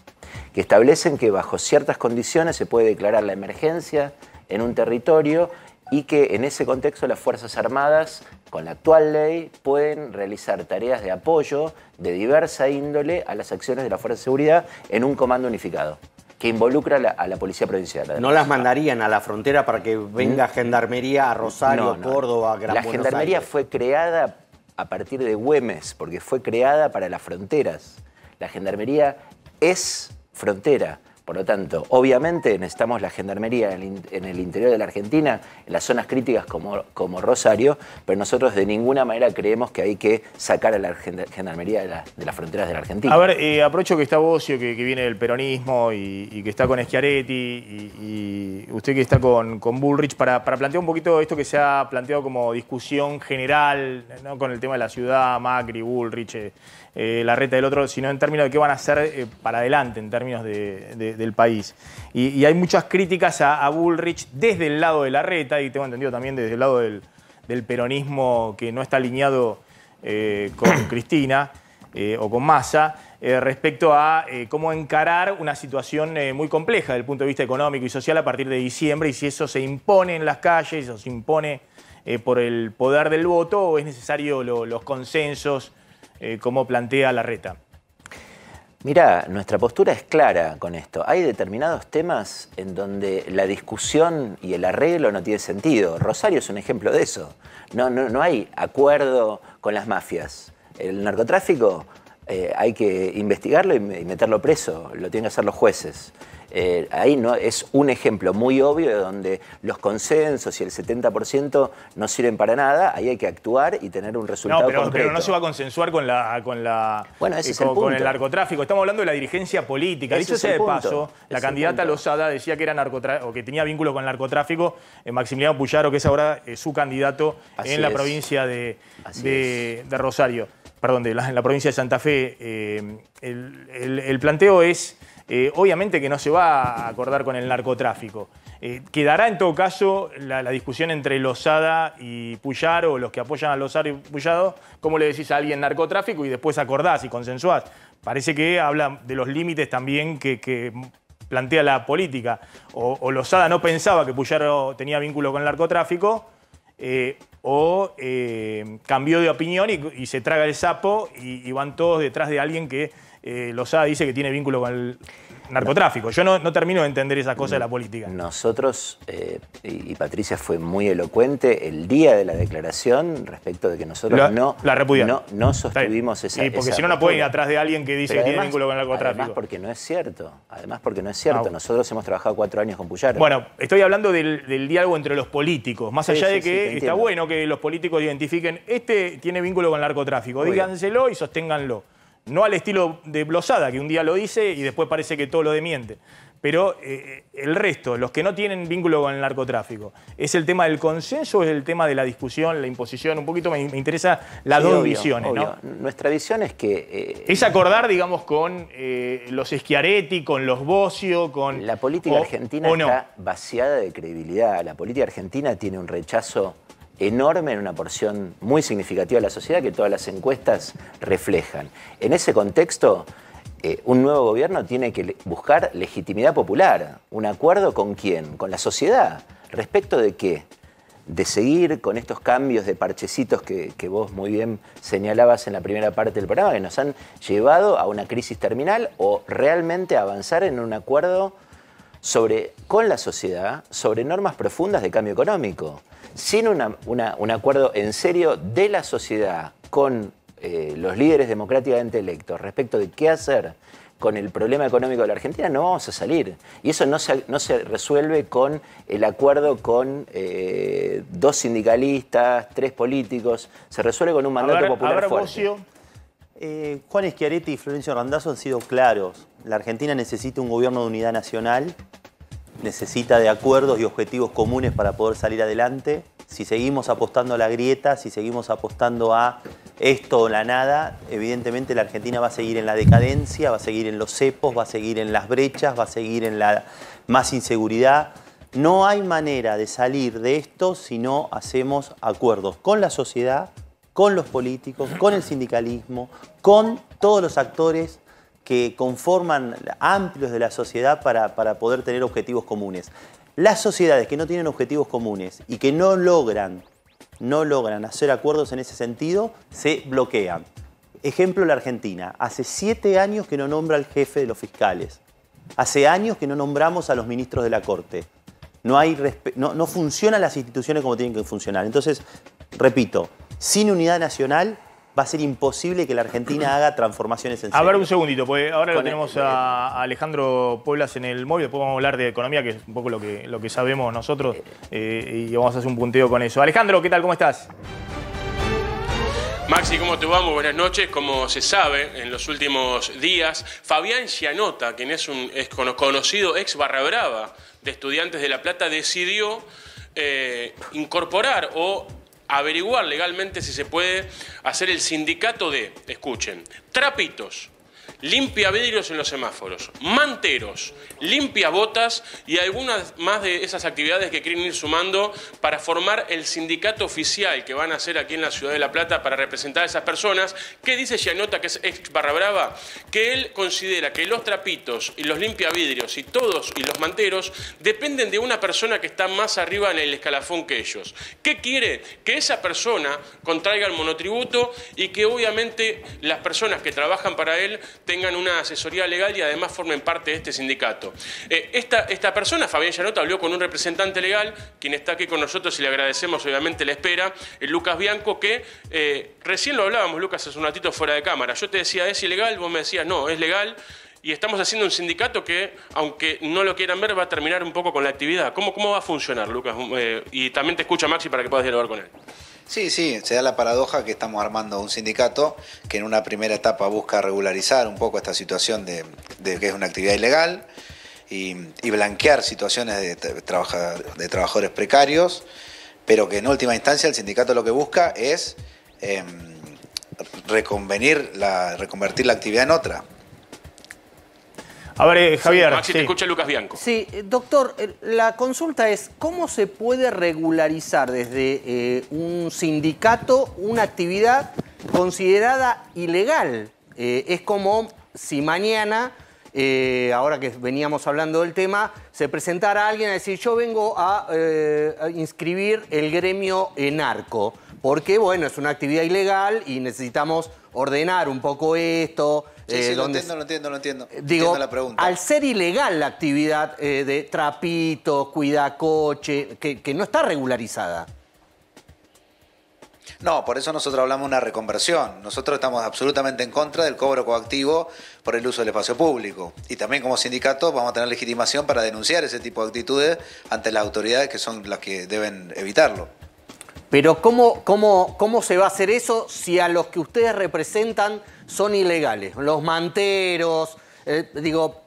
que establecen que bajo ciertas condiciones se puede declarar la emergencia en un territorio y que en ese contexto las Fuerzas Armadas, con la actual ley, pueden realizar tareas de apoyo de diversa índole a las acciones de la Fuerza de Seguridad en un comando unificado, que involucra a la Policía Provincial. ¿No las mandarían a la frontera para que venga Gendarmería a Rosario, No. Córdoba, Gran Buenos Aires? La Gendarmería fue creada a partir de Güemes, porque fue creada para las fronteras. La Gendarmería es frontera. Por lo tanto, obviamente necesitamos la Gendarmería en el interior de la Argentina, en las zonas críticas como Rosario, pero nosotros de ninguna manera creemos que hay que sacar a la Gendarmería de las fronteras de la Argentina. A ver, aprovecho que está Bocio, que viene del peronismo y que está con Schiaretti, y usted que está con Bullrich, para plantear un poquito esto que se ha planteado como discusión general, no con el tema de la ciudad, Macri, Bullrich, Larreta del otro, sino en términos de qué van a hacer para adelante en términos del país. Y hay muchas críticas a Bullrich desde el lado de Larreta, y tengo entendido también desde el lado del peronismo que no está alineado con Cristina o con Massa, respecto a cómo encarar una situación muy compleja desde el punto de vista económico y social a partir de diciembre, y si eso se impone en las calles o se impone por el poder del voto, o es necesario los consensos como plantea Larreta. Mirá, nuestra postura es clara con esto. Hay determinados temas en donde la discusión y el arreglo no tiene sentido. Rosario es un ejemplo de eso. No hay acuerdo con las mafias. El narcotráfico hay que investigarlo y meterlo preso. Lo tienen que hacer los jueces. Ahí no, es un ejemplo muy obvio de donde los consensos y el 70% no sirven para nada. Ahí hay que actuar y tener un resultado concreto. Pero no se va a consensuar con el narcotráfico. Estamos hablando de la dirigencia política. Dicho sea de paso, la candidata Lozada decía que era o que tenía vínculo con el narcotráfico. Maximiliano Puyaro, que es ahora su candidato en la provincia de Rosario. Perdón, en la provincia de Santa Fe. El planteo es, obviamente que no se va a acordar con el narcotráfico. Quedará en todo caso la discusión entre Lozada y Puyaro, o los que apoyan a Lozada y Puyaro, cómo le decís a alguien narcotráfico y después acordás y consensuás. Parece que habla de los límites también que plantea la política. O Lozada no pensaba que Puyaro tenía vínculo con el narcotráfico, cambió de opinión y se traga el sapo y van todos detrás de alguien que Lozada dice que tiene vínculo con el narcotráfico. Yo no termino de entender esas cosas de la política. Nosotros, y Patricia fue muy elocuente el día de la declaración respecto de que nosotros no sostuvimos esa porque si no, no puede ir atrás de alguien que dice que tiene vínculo con el narcotráfico. Además porque no es cierto. Nosotros hemos trabajado 4 años con Puyaro. Bueno, estoy hablando del diálogo entre los políticos. Más allá de que está bueno que los políticos identifiquen, este tiene vínculo con el narcotráfico. Díganselo y sosténganlo. No al estilo de Lozada, que un día lo dice y después parece que todo lo desmiente. Pero el resto, los que no tienen vínculo con el narcotráfico, ¿es el tema del consenso o es el tema de la discusión, la imposición? Un poquito me interesa las dos visiones, obvio. ¿No? Nuestra visión es que... es acordar, digamos, con los Schiaretti, con los Bossio, con... La política argentina está vaciada de credibilidad. La política argentina tiene un rechazo enorme en una porción muy significativa de la sociedad que todas las encuestas reflejan. En ese contexto, un nuevo gobierno tiene que buscar legitimidad popular. ¿Un acuerdo con quién? Con la sociedad. ¿Respecto de qué? De seguir con estos cambios de parchecitos que vos muy bien señalabas en la primera parte del programa, que nos han llevado a una crisis terminal, o realmente avanzar en un acuerdo con la sociedad sobre normas profundas de cambio económico. Sin un acuerdo en serio de la sociedad con los líderes democráticamente electos respecto de qué hacer con el problema económico de la Argentina, no vamos a salir. Y eso no se resuelve con el acuerdo con 2 sindicalistas, 3 políticos. Se resuelve con un mandato popular fuerte. Juan Schiaretti y Florencio Randazzo han sido claros. La Argentina necesita un gobierno de unidad nacional, necesita de acuerdos y objetivos comunes para poder salir adelante. Si seguimos apostando a la grieta, si seguimos apostando a esto o la nada, evidentemente la Argentina va a seguir en la decadencia, va a seguir en los cepos, va a seguir en las brechas, va a seguir en la más inseguridad. No hay manera de salir de esto si no hacemos acuerdos con la sociedad, con los políticos, con el sindicalismo, con todos los actores que conforman amplios de la sociedad para poder tener objetivos comunes. Las sociedades que no tienen objetivos comunes y que no logran hacer acuerdos en ese sentido, se bloquean. Ejemplo, la Argentina. Hace 7 años que no nombra al jefe de los fiscales. Hace años que no nombramos a los ministros de la Corte. No funcionan las instituciones como tienen que funcionar. Entonces, repito, sin unidad nacional va a ser imposible que la Argentina haga transformaciones en serio. A ver, un segundito, porque ahora lo tenemos a Alejandro Pueblas en el móvil, después vamos a hablar de economía, que es un poco lo que sabemos nosotros, y vamos a hacer un punteo con eso. Alejandro, ¿qué tal? ¿Cómo estás? Maxi, ¿cómo te va? Muy buenas noches. Como se sabe, en los últimos días, Fabián Giannotta, quien es un conocido ex Barra Brava de Estudiantes de La Plata, decidió incorporar o averiguar legalmente si se puede hacer el sindicato de, escuchen, trapitos, limpia vidrios en los semáforos, manteros, limpia botas y algunas más de esas actividades que quieren ir sumando para formar el sindicato oficial que van a hacer aquí en la ciudad de La Plata para representar a esas personas. ¿Qué dice Giannotta, que es ex Barra Brava? Que él considera que los trapitos y los limpiavidrios y todos y los manteros dependen de una persona que está más arriba en el escalafón que ellos. ¿Qué quiere? Que esa persona contraiga el monotributo y que obviamente las personas que trabajan para él tengan una asesoría legal y además formen parte de este sindicato. Esta persona, Fabián Giannotta, habló con un representante legal, quien está aquí con nosotros y le agradecemos obviamente la espera, Lucas Bianco, que recién lo hablábamos, Lucas, hace un ratito fuera de cámara. Yo te decía, ¿es ilegal? Vos me decías, no, es legal. Y estamos haciendo un sindicato que, aunque no lo quieran ver, va a terminar un poco con la actividad. ¿Cómo va a funcionar, Lucas? Y también te escucha Maxi para que puedas dialogar con él. Sí, se da la paradoja que estamos armando un sindicato que en una primera etapa busca regularizar un poco esta situación de que es una actividad ilegal y blanquear situaciones de trabajadores precarios, pero que en última instancia el sindicato lo que busca es reconvertir la actividad en otra. A ver, Javier. Maxi, te escucha Lucas Bianco. Sí, doctor, la consulta es, ¿cómo se puede regularizar desde un sindicato una actividad considerada ilegal? Es como si mañana, ahora que veníamos hablando del tema, se presentara alguien a decir, yo vengo a inscribir el gremio narco, porque, bueno, es una actividad ilegal y necesitamos ordenar un poco esto, Sí, donde- lo entiendo. Digo, Entiendo la pregunta. al ser ilegal la actividad de trapitos, cuidacoche, que no está regularizada. No, por eso nosotros hablamos de una reconversión. Nosotros estamos absolutamente en contra del cobro coactivo por el uso del espacio público. Y también como sindicato vamos a tener legitimación para denunciar ese tipo de actitudes ante las autoridades que son las que deben evitarlo. Pero ¿cómo se va a hacer eso si a los que ustedes representan son ilegales? Los manteros,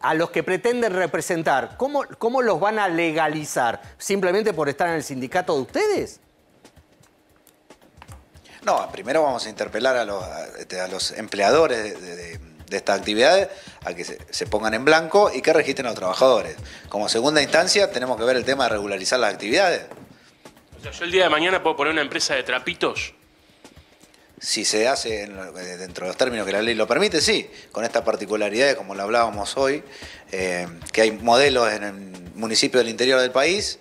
a los que pretenden representar, ¿cómo los van a legalizar? ¿Simplemente por estar en el sindicato de ustedes? No, primero vamos a interpelar a los empleadores de estas actividades a que se pongan en blanco y que registren a los trabajadores. Como segunda instancia tenemos que ver el tema de regularizar las actividades. O sea, yo el día de mañana puedo poner una empresa de trapitos. Si se hace dentro de los términos que la ley lo permite, sí, con estas particularidades como lo hablábamos hoy, que hay modelos en el municipio del interior del país,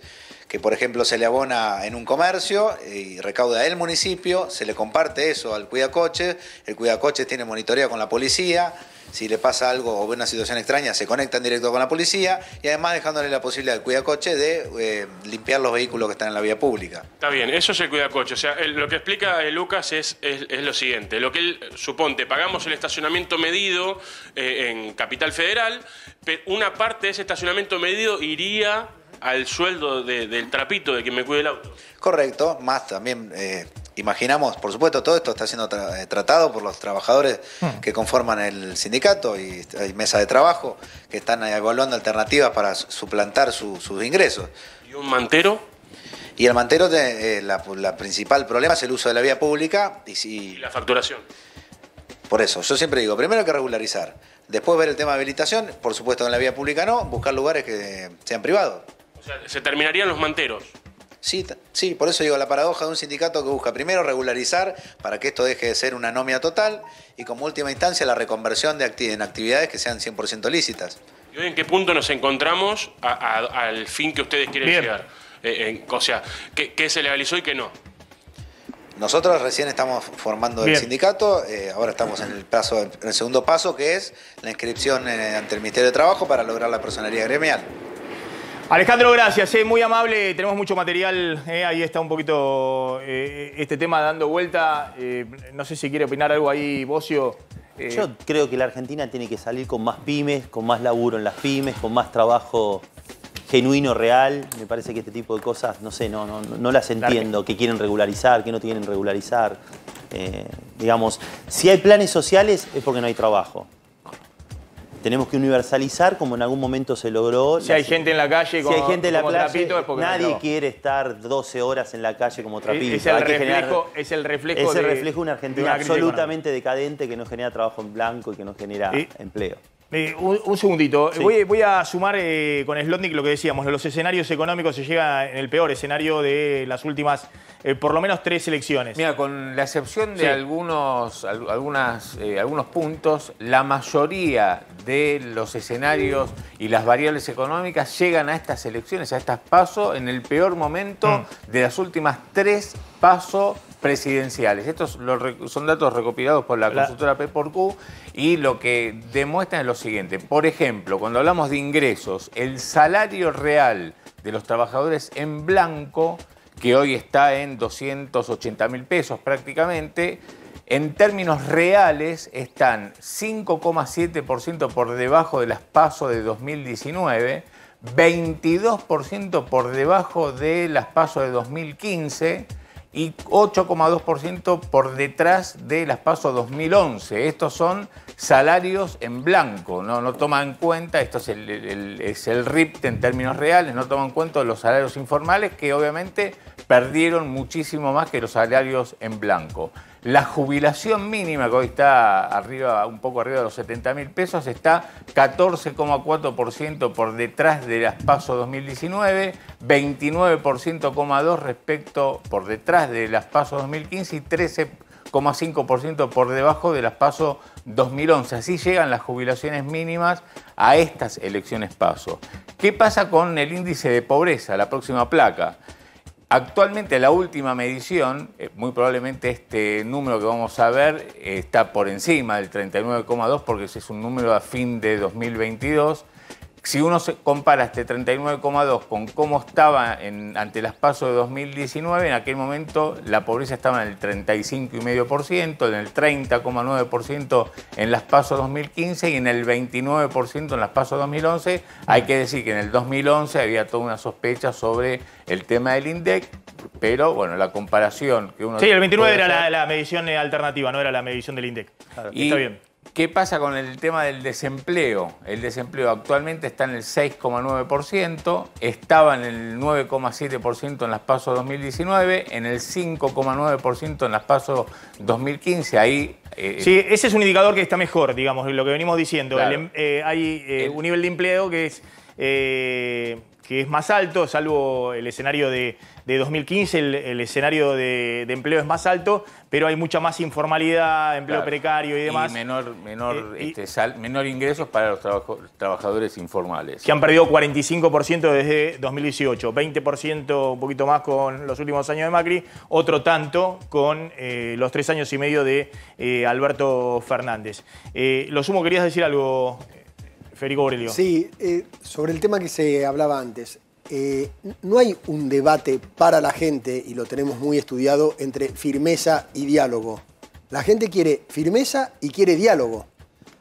que por ejemplo se le abona en un comercio y recauda el municipio, se le comparte eso al cuidacoches, el cuidacoches tiene monitoreo con la policía, si le pasa algo o ve una situación extraña se conectan directo con la policía y además dejándole la posibilidad al cuidacoche de limpiar los vehículos que están en la vía pública. Está bien, eso es el cuidacoche. O sea, lo que explica Lucas es lo siguiente. Lo que él suponte, pagamos el estacionamiento medido en Capital Federal, pero una parte de ese estacionamiento medido iría al sueldo del trapito de quien me cuide el auto. Correcto, más también imaginamos, por supuesto, todo esto está siendo tratado por los trabajadores que conforman el sindicato y hay mesa de trabajo que están evaluando alternativas para suplantar sus ingresos. ¿Y un mantero? Y el mantero, la principal problema es el uso de la vía pública Y la facturación. Por eso, yo siempre digo, primero hay que regularizar, después ver el tema de habilitación, por supuesto en la vía pública no, buscar lugares que sean privados. O sea, se terminarían los manteros. Sí, por eso digo, la paradoja de un sindicato que busca primero regularizar para que esto deje de ser una anomia total y como última instancia la reconversión en actividades que sean 100% lícitas. ¿Y hoy en qué punto nos encontramos al fin que ustedes quieren llegar? O sea, ¿qué se legalizó y qué no? Nosotros recién estamos formando el sindicato, ahora estamos en el segundo paso que es la inscripción ante el Ministerio de Trabajo para lograr la personería gremial. Alejandro, gracias, muy amable, tenemos mucho material, ahí está un poquito este tema dando vuelta, no sé si quiere opinar algo ahí, Bocio. Yo creo que la Argentina tiene que salir con más pymes, con más laburo en las pymes, con más trabajo genuino, real. Me parece que este tipo de cosas, no sé, no las entiendo, que quieren regularizar, que no quieren regularizar. Digamos, si hay planes sociales es porque no hay trabajo. Tenemos que universalizar como en algún momento se logró. Si hay gente en la calle si hay gente en la calle, trapito es porque nadie no. quiere estar 12 horas en la calle como trapito. Es el reflejo de una Argentina absolutamente decadente que no genera trabajo en blanco y que no genera empleo. Un segundito. Sí. Voy a sumar con Slotnick lo que decíamos. Los escenarios económicos se llega en el peor escenario de las últimas, por lo menos 3 elecciones. Mira, con la excepción de algunos puntos, la mayoría de los escenarios y las variables económicas llegan a estas elecciones, a estas PASO, en el peor momento de las últimas 3 PASO presidenciales. Estos son datos recopilados por la consultora P4Q y lo que demuestran es lo siguiente. Por ejemplo, cuando hablamos de ingresos, el salario real de los trabajadores en blanco, que hoy está en 280.000 pesos prácticamente, en términos reales están 5,7% por debajo de las PASO de 2019, 22% por debajo de las PASO de 2015 y 8,2% por detrás de las PASO 2011. Estos son salarios en blanco, no toman en cuenta, esto es el RIPT en términos reales, no toman en cuenta los salarios informales que obviamente perdieron muchísimo más que los salarios en blanco. La jubilación mínima, que hoy está un poco arriba de los 70.000 pesos, está 14,4% por detrás de las PASO 2019, 29,2% por detrás de las PASO 2015 y 13,5% por debajo de las PASO 2011. Así llegan las jubilaciones mínimas a estas elecciones PASO. ¿Qué pasa con el índice de pobreza, la próxima placa? Actualmente la última medición, muy probablemente este número que vamos a ver está por encima del 39,2 porque ese es un número a fin de 2022. Si uno se compara este 39,2 con cómo estaba ante las PASO de 2019, en aquel momento la pobreza estaba en el 35,5%, en el 30,9% en las PASO 2015 y en el 29% en las PASO 2011. Hay que decir que en el 2011 había toda una sospecha sobre el tema del INDEC, pero bueno, la comparación que uno... Sí, el 29 era la medición alternativa, no era la medición del INDEC. Claro. Está bien. ¿Qué pasa con el tema del desempleo? El desempleo actualmente está en el 6,9%, estaba en el 9,7% en las PASO 2019, en el 5,9% en las PASO 2015. Ahí, sí, ese es un indicador que está mejor, digamos, lo que venimos diciendo. Claro. Hay un nivel de empleo que es más alto, salvo el escenario de 2015, el escenario de empleo es más alto, pero hay mucha más informalidad, empleo precario y demás. Y menor ingresos para los trabajadores informales. Que han perdido 45% desde 2018, 20% un poquito más con los últimos años de Macri, otro tanto con los 3 años y medio de Alberto Fernández. Lo sumo, querías decir algo, Federico Aurelio. Sí, sobre el tema que se hablaba antes. No hay un debate para la gente, y lo tenemos muy estudiado, entre firmeza y diálogo. La gente quiere firmeza y quiere diálogo,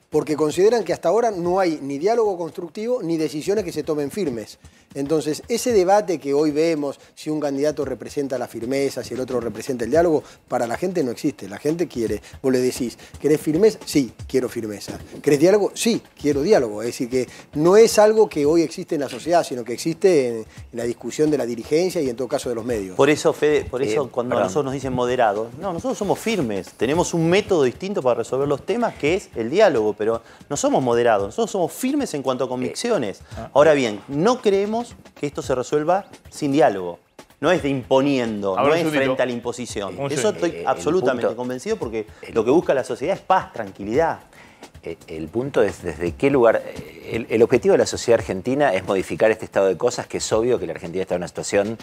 porque consideran que hasta ahora no hay ni diálogo constructivo ni decisiones que se tomen firmes. Entonces, ese debate que hoy vemos, si un candidato representa la firmeza, si el otro representa el diálogo, para la gente no existe. La gente quiere, vos le decís, ¿querés firmeza? Sí, quiero firmeza. ¿Querés diálogo? Sí, quiero diálogo. Es decir, que no es algo que hoy existe en la sociedad, sino que existe en la discusión de la dirigencia y en todo caso de los medios. Por eso, Fede, cuando a nosotros nos dicen moderados, no, nosotros somos firmes. Tenemos un método distinto para resolver los temas, que es el diálogo, pero no somos moderados, nosotros somos firmes en cuanto a convicciones. Ahora bien, no creemos que esto se resuelva sin diálogo. No es de imponiendo, no es frente a la imposición. Eso estoy absolutamente convencido porque lo que busca la sociedad es paz, tranquilidad. El punto es desde qué lugar... El objetivo de la sociedad argentina es modificar este estado de cosas, que es obvio que la Argentina está en una situación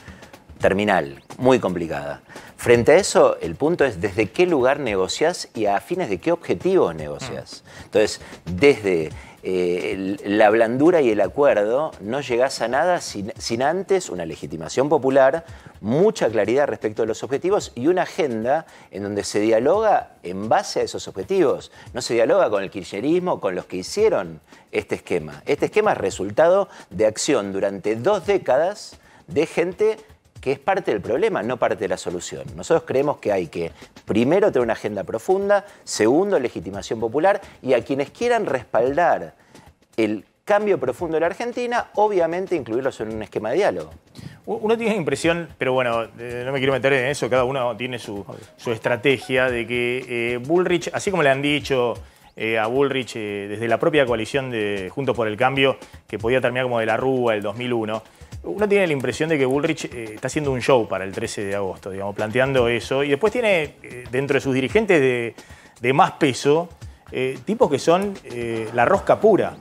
terminal, muy complicada. Frente a eso, el punto es desde qué lugar negociás y a fines de qué objetivos negociás. Entonces, desde la blandura y el acuerdo, no llegás a nada sin antes una legitimación popular, mucha claridad respecto a los objetivos y una agenda en donde se dialoga en base a esos objetivos. No se dialoga con el kirchnerismo, con los que hicieron este esquema. Este esquema es resultado de acción durante 2 décadas de gente que es parte del problema, no parte de la solución. Nosotros creemos que hay que, primero, tener una agenda profunda, segundo, legitimación popular, y a quienes quieran respaldar el cambio profundo de la Argentina, obviamente incluirlos en un esquema de diálogo. Uno tiene la impresión, pero bueno, no me quiero meter en eso, cada uno tiene su estrategia, de que Bullrich, así como le han dicho a Bullrich desde la propia coalición de Juntos por el Cambio, que podía terminar como de la Rúa el 2001, uno tiene la impresión de que Bullrich está haciendo un show para el 13 de agosto, digamos, planteando eso. Y después tiene dentro de sus dirigentes de más peso tipos que son la rosca pura.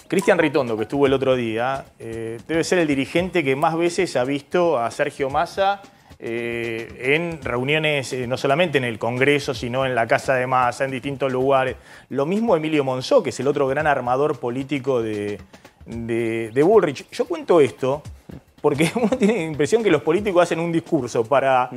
Cristian Ritondo, que estuvo el otro día, debe ser el dirigente que más veces ha visto a Sergio Massa en reuniones, no solamente en el Congreso, sino en la casa de Massa, en distintos lugares. Lo mismo Emilio Monzó, que es el otro gran armador político de Bullrich. Yo cuento esto porque uno tiene la impresión que los políticos hacen un discurso para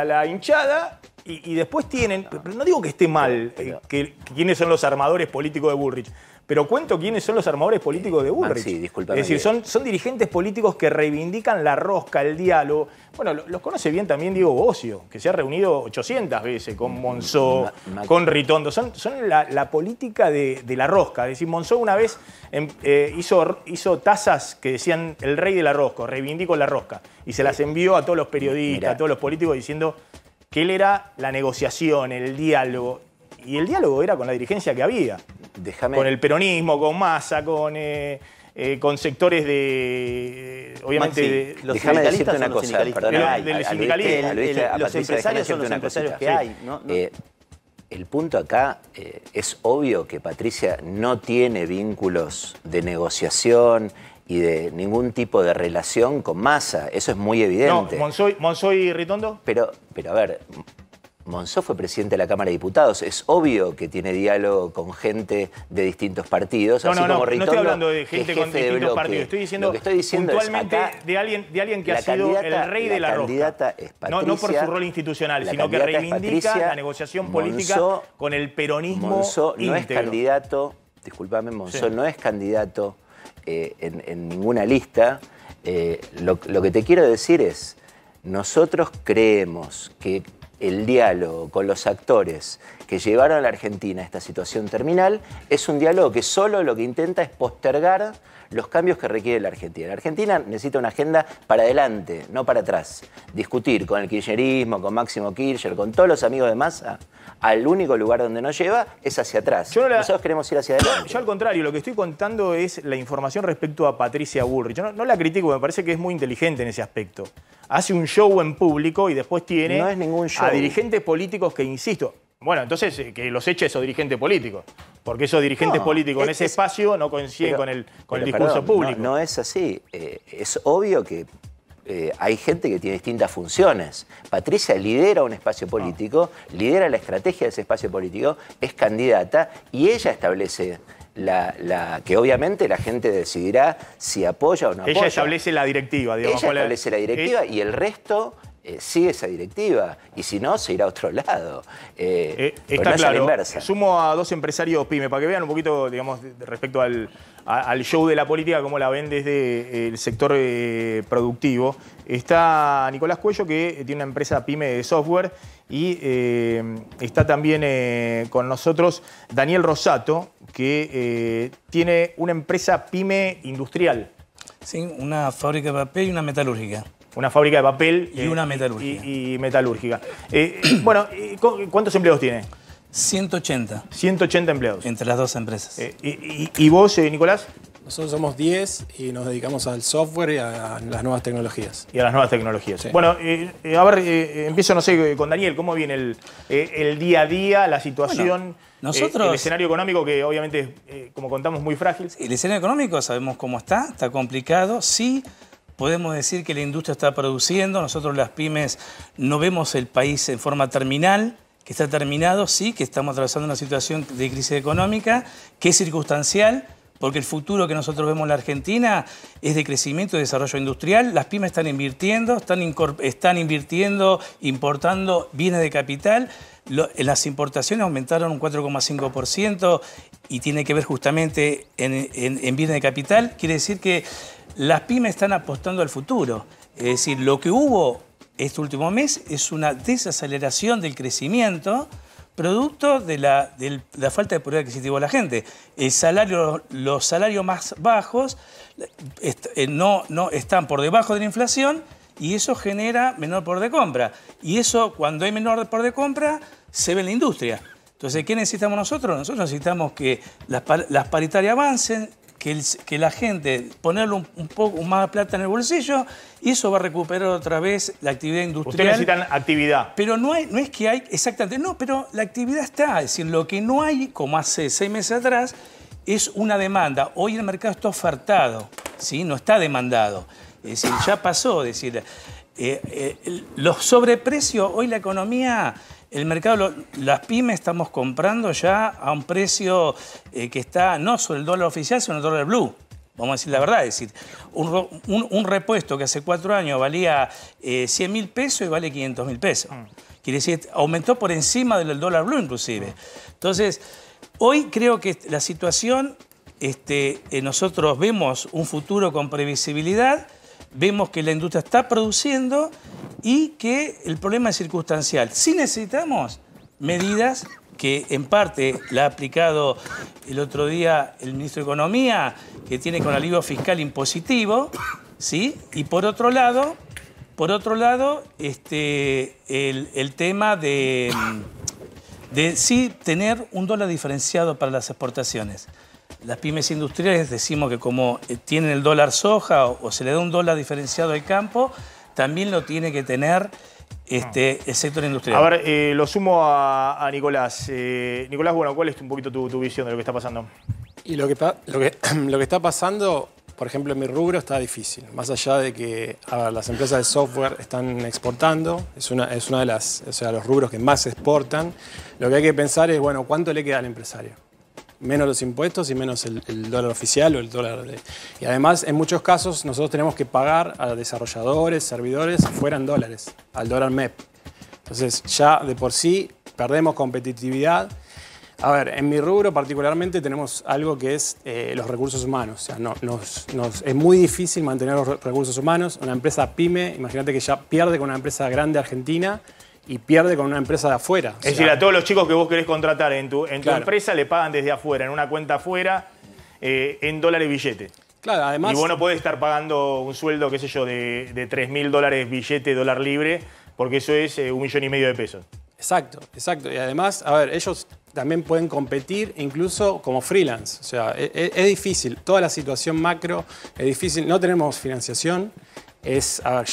la hinchada y después tienen, pero no digo que esté mal que quiénes son los armadores políticos de Bullrich, pero cuento quiénes son los armadores políticos de Bullrich. Sí, discúlpame. Es decir, son dirigentes políticos que reivindican la rosca, el diálogo. Bueno, los conoce bien también Diego Bocio, que se ha reunido 800 veces con Monzó, con Ritondo. Son la política de la rosca. Es decir, Monzó una vez hizo tazas que decían el rey de la rosca, reivindico la rosca. Y se las envió a todos los periodistas, a todos los políticos, diciendo que él era la negociación, el diálogo. Y el diálogo era con la dirigencia que había. Con el peronismo, con Massa, con sectores de... obviamente... Maxi, los sindicalistas son los sindicalistas. Los empresarios son los empresarios que hay. El punto acá es obvio que Patricia no tiene vínculos de negociación y de ningún tipo de relación con Massa. Eso es muy evidente. No, Monzó y Ritondo. Pero a ver, Monzó fue presidente de la Cámara de Diputados. Es obvio que tiene diálogo con gente de distintos partidos. No, así como Ritondo, no estoy hablando de gente con distintos partidos. Estoy diciendo, lo que estoy diciendo puntualmente es acá, de alguien que ha sido el rey de la candidata rosca. Es Patricia, no por su rol institucional, sino que reivindica la negociación política con el peronismo Monzó no es íntegro. candidato, discúlpame, Monzó no es candidato en ninguna lista. Lo que te quiero decir es, nosotros creemos que el diálogo con los actores que llevaron a la Argentina a esta situación terminal es un diálogo que solo lo que intenta es postergar los cambios que requiere la Argentina. La Argentina necesita una agenda para adelante, no para atrás. Discutir con el kirchnerismo, con Máximo Kirchner, con todos los amigos de Massa, al único lugar donde nos lleva es hacia atrás. Nosotros queremos ir hacia adelante. Yo al contrario, lo que estoy contando es la información respecto a Patricia Bullrich. Yo no la critico, me parece que es muy inteligente en ese aspecto. Hace un show en público y después tiene no es ningún show. A dirigentes políticos que, insisto, bueno, entonces que los eche esos dirigentes políticos. Porque esos dirigentes políticos en ese espacio no coinciden con el discurso público. No es así. Es obvio que hay gente que tiene distintas funciones. Patricia lidera un espacio político, lidera la estrategia de ese espacio político, es candidata y ella establece que obviamente la gente decidirá si apoya o no apoya. Ella establece la directiva, digamos. Ella establece la directiva y el resto sigue esa directiva. Y si no, se irá a otro lado. Está claro. Sumo a dos empresarios pyme para que vean un poquito, digamos, respecto al show de la política, cómo la ven desde el sector productivo. Está Nicolás Cuello, que tiene una empresa pyme de software, y está también con nosotros Daniel Rosato, que tiene una empresa pyme industrial. Sí, una fábrica de papel y una metalúrgica. Una fábrica de papel y una metalúrgica. Y metalúrgica. Bueno, ¿cuántos empleados tiene? 180. 180 empleados. Entre las dos empresas. ¿Y vos, Nicolás? Nosotros somos 10 y nos dedicamos al software y a las nuevas tecnologías. Y a las nuevas tecnologías. Sí. Bueno, a ver, empiezo, no sé, con Daniel. ¿Cómo viene el día a día, la situación, el escenario económico, que obviamente, como contamos, muy frágil? El escenario económico sabemos cómo está complicado. Sí, podemos decir que la industria está produciendo. Nosotros las pymes no vemos el país en forma terminal, que está terminado, sí, que estamos atravesando una situación de crisis económica, que es circunstancial, porque el futuro que nosotros vemos en la Argentina es de crecimiento y desarrollo industrial. Las pymes están invirtiendo, importando bienes de capital. Las importaciones aumentaron un 4,5% y tiene que ver justamente en bienes de capital. Quiere decir que las pymes están apostando al futuro. Es decir, lo que hubo este último mes es una desaceleración del crecimiento producto de la falta de poder adquisitivo de la gente. Los salarios más bajos no están por debajo de la inflación y eso genera menor poder de compra. Y eso, cuando hay menor poder de compra, se ve en la industria. Entonces, ¿qué necesitamos nosotros? Nosotros necesitamos que las paritarias avancen, que la gente ponerle un poco más de plata en el bolsillo y eso va a recuperar otra vez la actividad industrial. Ustedes necesitan actividad. Pero no es que hay, exactamente, no, pero la actividad está. Es decir, lo que no hay, como hace 6 meses atrás, es una demanda. Hoy el mercado está ofertado, ¿sí? No está demandado. Es decir, ya pasó. Es decir, los sobreprecios, hoy la economía... El mercado, las pymes estamos comprando ya a un precio que está no sobre el dólar oficial, sino el dólar blue. Vamos a decir la verdad. Es decir, un repuesto que hace 4 años valía 100.000 pesos y vale 500.000 pesos. Quiere decir, aumentó por encima del dólar blue inclusive. Entonces, hoy creo que la situación, nosotros vemos un futuro con previsibilidad, vemos que la industria está produciendo y que el problema es circunstancial. Sí necesitamos medidas que en parte la ha aplicado el otro día el ministro de Economía, que tiene con alivio fiscal impositivo, ¿sí? Y por otro lado, el tema de sí tener un dólar diferenciado para las exportaciones. Las pymes industriales decimos que como tienen el dólar soja o se le da un dólar diferenciado al campo, también lo tiene que tener el sector industrial. A ver, lo sumo a Nicolás. Nicolás, bueno, ¿cuál es un poquito tu visión de lo que está pasando? Y lo que está pasando, por ejemplo, en mi rubro está difícil. Más allá de que las empresas de software están exportando, es una de las, o sea, los rubros que más exportan, lo que hay que pensar es, bueno, ¿cuánto le queda al empresario? Menos los impuestos y menos el dólar oficial o el dólar de... Y además, en muchos casos, nosotros tenemos que pagar a desarrolladores, servidores, fuera en dólares, al dólar MEP. Entonces, ya de por sí perdemos competitividad. A ver, en mi rubro particularmente tenemos algo que es los recursos humanos. O sea, es muy difícil mantener los recursos humanos. Una empresa pyme, imagínate que ya pierde con una empresa grande argentina y pierde con una empresa de afuera. Es decir, a todos los chicos que vos querés contratar en tu empresa le pagan desde afuera, en una cuenta afuera, en dólares billete. Claro, además... Y vos no podés estar pagando un sueldo, qué sé yo, de $3.000 billete, dólar libre, porque eso es 1,5 millones de pesos. Exacto, exacto. Y además, a ver, ellos también pueden competir incluso como freelance. O sea, es difícil. Toda la situación macro es difícil. No tenemos financiación.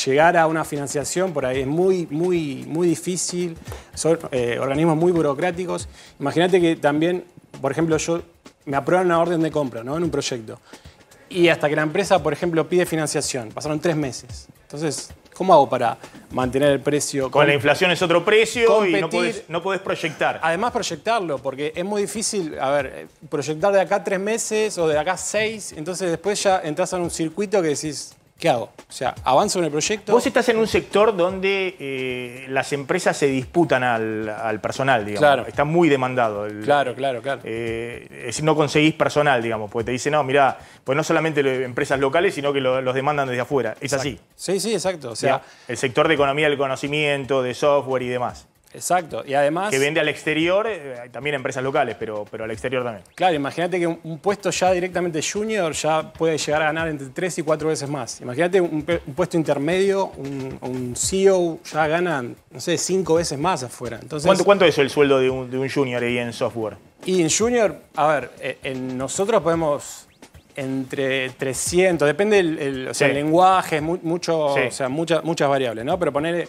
Llegar a una financiación por ahí es muy difícil. Son organismos muy burocráticos. Imagínate que también, por ejemplo, me aprueban una orden de compra, ¿no? En un proyecto. Y hasta que la empresa, por ejemplo, pide financiación, pasaron 3 meses. Entonces, ¿cómo hago para mantener el precio? Con la inflación es otro precio y no podés proyectar. Además, proyectarlo, porque es muy difícil, proyectar de acá 3 meses o de acá 6. Entonces, después ya entras en un circuito que decís, ¿qué hago? O sea, avanzo en el proyecto. Vos estás en un sector donde las empresas se disputan al personal, digamos. Claro. Está muy demandado. Claro. Es decir, no conseguís personal, digamos, porque te dicen, no, mirá, pues no solamente empresas locales, sino que los demandan desde afuera. Es así. Sí, exacto. O sea, el sector de economía del conocimiento, de software y demás. Exacto, y además... Que vende al exterior, también empresas locales, pero al exterior también. Claro, imagínate que un puesto ya directamente junior ya puede llegar a ganar entre 3 y 4 veces más. Imagínate un puesto intermedio, un CEO ya gana, no sé, 5 veces más afuera. Entonces, ¿Cuánto es el sueldo de un junior ahí en software? Y en junior, nosotros podemos... entre 300, depende el lenguaje, mucho, sí. O sea, muchas variables, ¿no? Pero poner,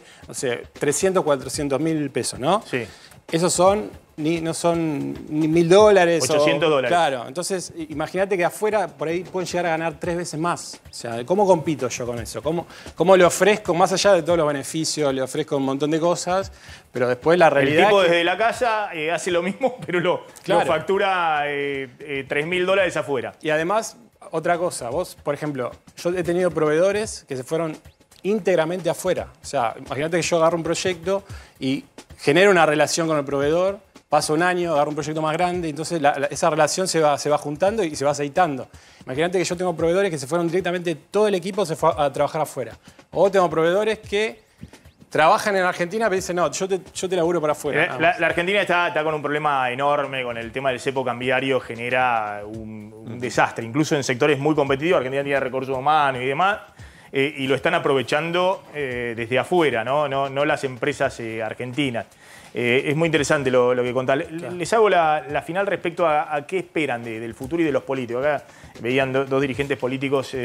300, 400 mil pesos, ¿no? Sí. Esos no son ni $1.000. 800 dólares. Claro, entonces imagínate que afuera por ahí pueden llegar a ganar 3 veces más. O sea, ¿cómo compito yo con eso? ¿Cómo le ofrezco, más allá de todos los beneficios, le ofrezco un montón de cosas, pero después la realidad... El tipo desde la casa hace lo mismo, pero lo factura $3.000 afuera. Y además, otra cosa, vos, por ejemplo, yo he tenido proveedores que se fueron íntegramente afuera. O sea, imagínate que yo agarro un proyecto y genero una relación con el proveedor, paso un año, agarro un proyecto más grande, entonces esa relación se va juntando y se va aceitando. Imagínate que yo tengo proveedores que se fueron directamente, todo el equipo se fue a trabajar afuera. O tengo proveedores que trabajan en Argentina, pero dicen, no, yo te laburo para afuera. La Argentina está con un problema enorme con el tema del cepo cambiario, genera un desastre, incluso en sectores muy competitivos. Argentina tiene recursos humanos y demás, y lo están aprovechando desde afuera, no las empresas argentinas. Es muy interesante lo que contás. Claro. Les hago la final respecto a qué esperan del futuro y de los políticos. Acá veían dos dirigentes políticos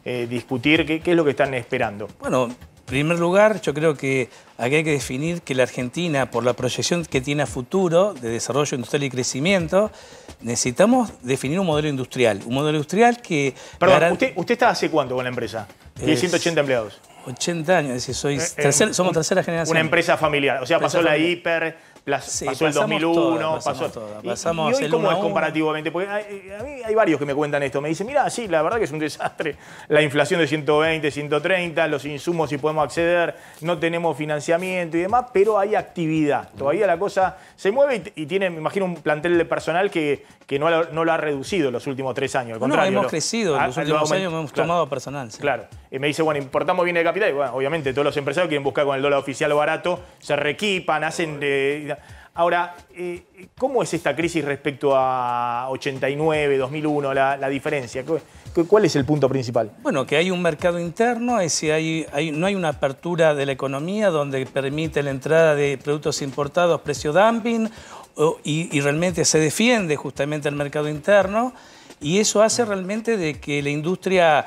discutir qué es lo que están esperando. Bueno, en primer lugar, yo creo que aquí hay que definir que la Argentina, por la proyección que tiene a futuro de desarrollo industrial y crecimiento, necesitamos definir un modelo industrial. Un modelo industrial que... Perdón, ¿usted está hace cuánto con la empresa? Tiene 180 empleados. 80 años, es decir, somos tercera generación. Una empresa familiar, o sea, pasó la hiper, pasó el 2001, pasamos ¿Y cómo es comparativamente? Porque a mí hay varios que me cuentan esto, me dicen, mira, sí, la verdad que es un desastre, la inflación de 120, 130, los insumos si podemos acceder, no tenemos financiamiento y demás, pero hay actividad, todavía la cosa se mueve y tiene, me imagino, un plantel de personal que no lo ha reducido en los últimos 3 años, al contrario. Hemos crecido, en los últimos años hemos tomado personal. Sí. Claro, y me dice, bueno, importamos bien el capital, y bueno, obviamente todos los empresarios quieren buscar con el dólar oficial barato, se reequipan, hacen... Ahora, ¿cómo es esta crisis respecto a 89, 2001, la diferencia? ¿Cuál es el punto principal? Bueno, que hay un mercado interno, no hay una apertura de la economía donde permite la entrada de productos importados precio dumping y realmente se defiende justamente el mercado interno y eso hace realmente de que la industria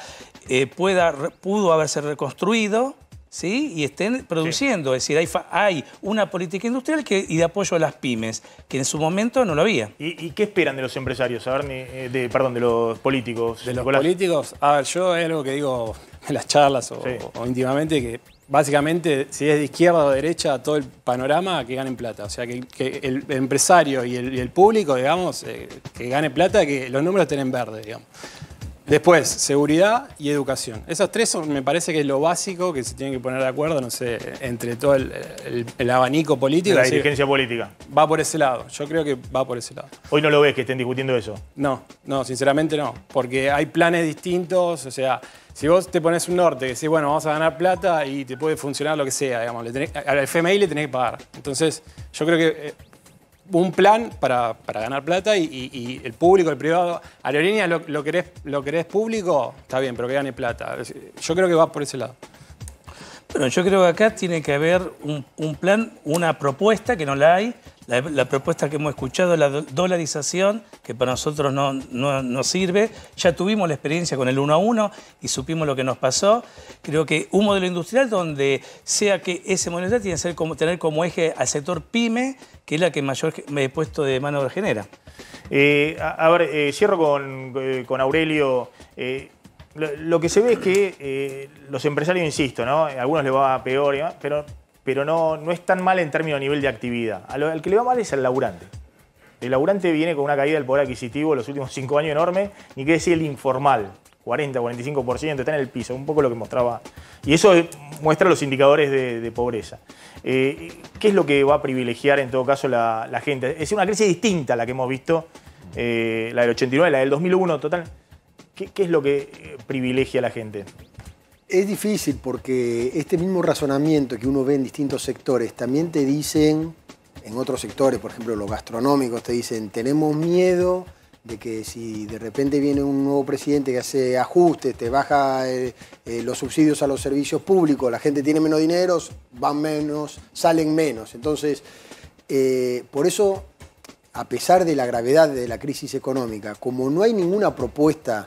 pudo haberse reconstruido ¿sí? Y estén produciendo. Es decir, hay una política industrial y de apoyo a las pymes, que en su momento no lo había. ¿Y qué esperan de los empresarios? A ver, de los políticos. De los Nicolás. políticos, yo es algo que digo en las charlas o íntimamente, que básicamente si es de izquierda o de derecha, todo el panorama que ganen plata. O sea, que el empresario y el público, digamos, que gane plata, que los números estén en verde, digamos. Después, seguridad y educación. Esas tres me parece que es lo básico que se tienen que poner de acuerdo, no sé, entre todo el abanico político. La dirigencia política. Va por ese lado, yo creo que va por ese lado. ¿Hoy no lo ves que estén discutiendo eso? No, sinceramente no, porque hay planes distintos, o sea, si vos te pones un norte que decís, bueno, vamos a ganar plata y te puede funcionar lo que sea, digamos, al FMI le tenés que pagar. Entonces, yo creo que un plan para ganar plata y el público, el privado. Aerolíneas lo querés público, está bien, pero que gane plata. Yo creo que va por ese lado. Bueno, yo creo que acá tiene que haber un plan, una propuesta que no la hay. La propuesta que hemos escuchado es la dolarización, que para nosotros no sirve. Ya tuvimos la experiencia con el 1 a 1 y supimos lo que nos pasó. Creo que un modelo industrial donde sea que ese modelo industrial tiene que ser tener como eje al sector pyme, que es la que mayor puesto de mano obra genera. Cierro con Aurelio. Lo que se ve es que los empresarios, insisto, ¿no? A algunos les va peor, pero no es tan mal en términos de nivel de actividad. Al que le va mal es al laburante. El laburante viene con una caída del poder adquisitivo los últimos 5 años enorme, ni qué decir el informal, 40, 45%, está en el piso, un poco lo que mostraba. Y eso muestra los indicadores de pobreza. ¿Qué es lo que va a privilegiar en todo caso la gente? Es una crisis distinta a la que hemos visto, la del 89, la del 2001, total. ¿Qué es lo que privilegia a la gente? Es difícil porque este mismo razonamiento que uno ve en distintos sectores también te dicen, en otros sectores, por ejemplo los gastronómicos, te dicen tenemos miedo de que si de repente viene un nuevo presidente que hace ajustes, te baja los subsidios a los servicios públicos, la gente tiene menos dinero, van menos, salen menos. Entonces, por eso, a pesar de la gravedad de la crisis económica, como no hay ninguna propuesta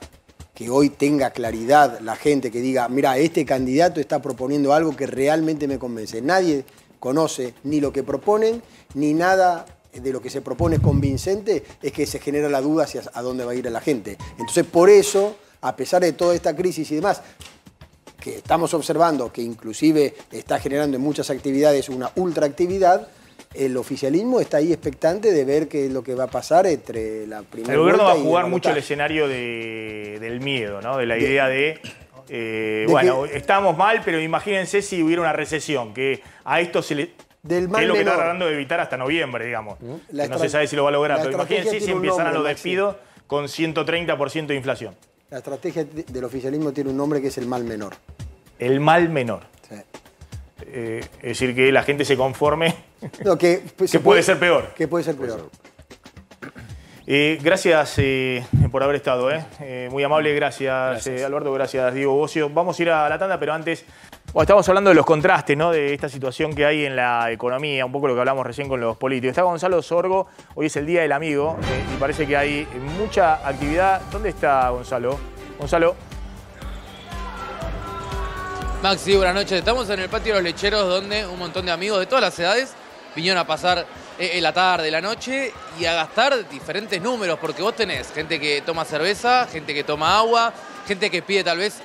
que hoy tenga claridad la gente, que diga, mira, este candidato está proponiendo algo que realmente me convence. Nadie conoce ni lo que proponen, ni nada de lo que se propone convincente, es que se genera la duda hacia a dónde va a ir la gente. Entonces, por eso, a pesar de toda esta crisis y demás, que estamos observando que inclusive está generando en muchas actividades una ultraactividad, el oficialismo está ahí expectante de ver qué es lo que va a pasar entre la primera vuelta. El gobierno va a jugar mucho el escenario del miedo, ¿no? De la idea bueno, estamos mal, pero imagínense si hubiera una recesión, que a esto se le... Del mal es lo que menor. está tratando de evitar hasta noviembre, digamos. Que no se sabe si lo va a lograr, pero imagínense si empezaran los despidos con 130% de inflación. La estrategia del oficialismo tiene un nombre que es el mal menor. El mal menor. Sí. Es decir, que la gente se conforme, No, que puede ser peor. Que puede ser peor. Gracias por haber estado. Muy amable, gracias. Alberto, gracias Diego Bocio. Vamos a ir a la tanda, pero antes, estamos hablando de los contrastes, ¿no? De esta situación que hay en la economía, un poco lo que hablamos recién con los políticos. Está Gonzalo Sorgo, hoy es el Día del Amigo y parece que hay mucha actividad. ¿Dónde está Gonzalo? Gonzalo. Maxi, buenas noches. Estamos en el patio de los lecheros donde un montón de amigos de todas las edades vinieron a pasar la tarde, la noche y a gastar diferentes números, porque vos tenés gente que toma cerveza, gente que toma agua, gente que pide tal vez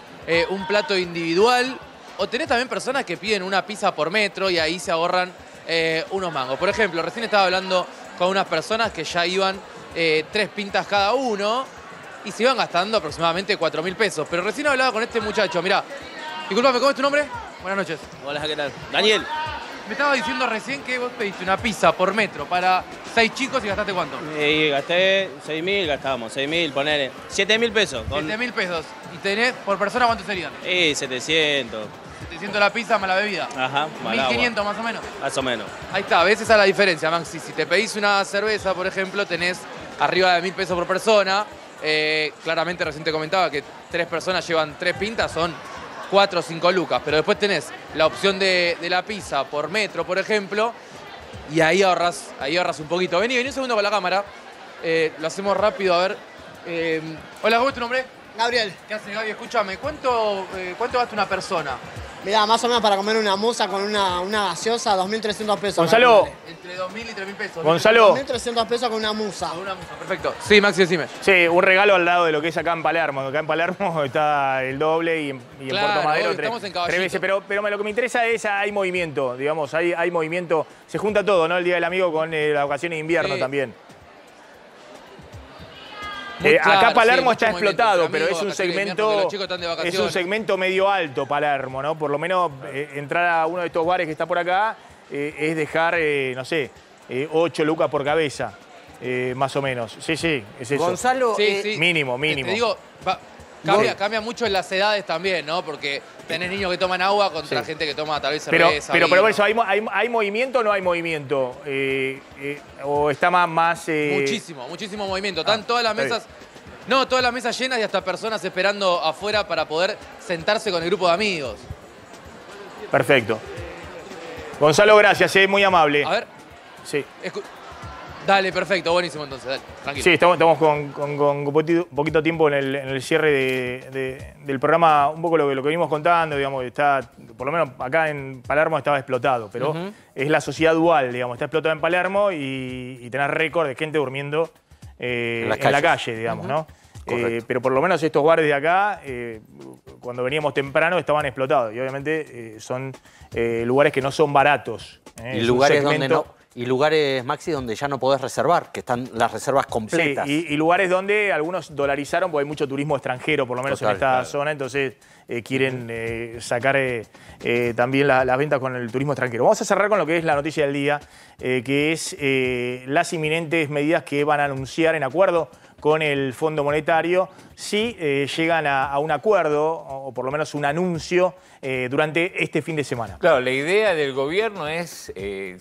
un plato individual, o tenés también personas que piden una pizza por metro y ahí se ahorran unos mangos. Por ejemplo, recién estaba hablando con unas personas que ya iban 3 pintas cada uno y se iban gastando aproximadamente 4.000 pesos. Pero recién hablaba con este muchacho, mirá. Disculpame, ¿cómo es tu nombre? Buenas noches. Hola, ¿qué tal? Daniel. Me estaba diciendo recién que vos pediste una pizza por metro para 6 chicos y gastaste ¿cuánto? Gasté 6.000, gastamos 6.000, ponele 7.000 pesos. 7.000 pesos. ¿Y tenés por persona cuánto serían? 700. 700 la pizza más la bebida. Ajá, más el agua. 1.500 más o menos. Más o menos. Ahí está, ¿ves? Esa es la diferencia, Maxi. Si te pedís una cerveza, por ejemplo, tenés arriba de 1.000 pesos por persona. Claramente recién te comentaba que 3 personas llevan 3 pintas, son 4 o 5 lucas, pero después tenés la opción de la pizza por metro, por ejemplo, y ahí ahorras un poquito. Vení un segundo con la cámara, lo hacemos rápido, a ver. Hola, ¿cómo es tu nombre? Gabriel. ¿Qué haces, Gaby? Escúchame, ¿cuánto gasta una persona Mirá, más o menos para comer una musa con una gaseosa, 2.300 pesos. Gonzalo. Entre 2.000 y 3.000 pesos. Gonzalo. 2.300 pesos con una musa. Perfecto. Sí, Maxi, decime. Sí, un regalo al lado de lo que es acá en Palermo. Acá en Palermo está el doble y en Puerto Madero estamos en Caballito. 3 veces. Pero lo que me interesa es, hay movimiento, digamos, hay movimiento. Se junta todo, ¿no? El Día del Amigo con las vacaciones de invierno también. Acá Palermo está explotado, pero es un segmento medio alto Palermo, ¿no? Por lo menos entrar a uno de estos bares que está por acá es dejar, no sé, 8 lucas por cabeza, más o menos. Sí, es eso. Gonzalo, mínimo. Te digo, cambia mucho en las edades también, ¿no? Porque tenés niños que toman agua contra gente que toma tal vez cerveza. Pero por eso, ¿hay movimiento o no hay movimiento? ¿O está más...? Muchísimo movimiento. Están todas las mesas... No, todas las mesas llenas y hasta personas esperando afuera para poder sentarse con el grupo de amigos. Perfecto. Gonzalo, gracias, muy amable. A ver. Sí. Dale, perfecto, buenísimo entonces, dale, tranquilo. Sí, estamos con poquito tiempo en el cierre del programa, un poco lo que venimos contando, digamos, está, por lo menos acá en Palermo estaba explotado, pero es la sociedad dual, digamos, está explotado en Palermo y tenés récord de gente durmiendo en la calle, digamos, ¿no? Pero por lo menos estos bares de acá, cuando veníamos temprano, estaban explotados. Y obviamente son lugares que no son baratos. Y lugares donde no... Y lugares, Maxi, donde ya no podés reservar, que están las reservas completas. Sí, y lugares donde algunos dolarizaron, porque hay mucho turismo extranjero, por lo menos en esta zona, entonces quieren sacar también las ventas con el turismo extranjero. Vamos a cerrar con lo que es la noticia del día, que es las inminentes medidas que van a anunciar en acuerdo con el Fondo Monetario, si llegan a un acuerdo, o por lo menos un anuncio, durante este fin de semana. Claro, la idea del gobierno es,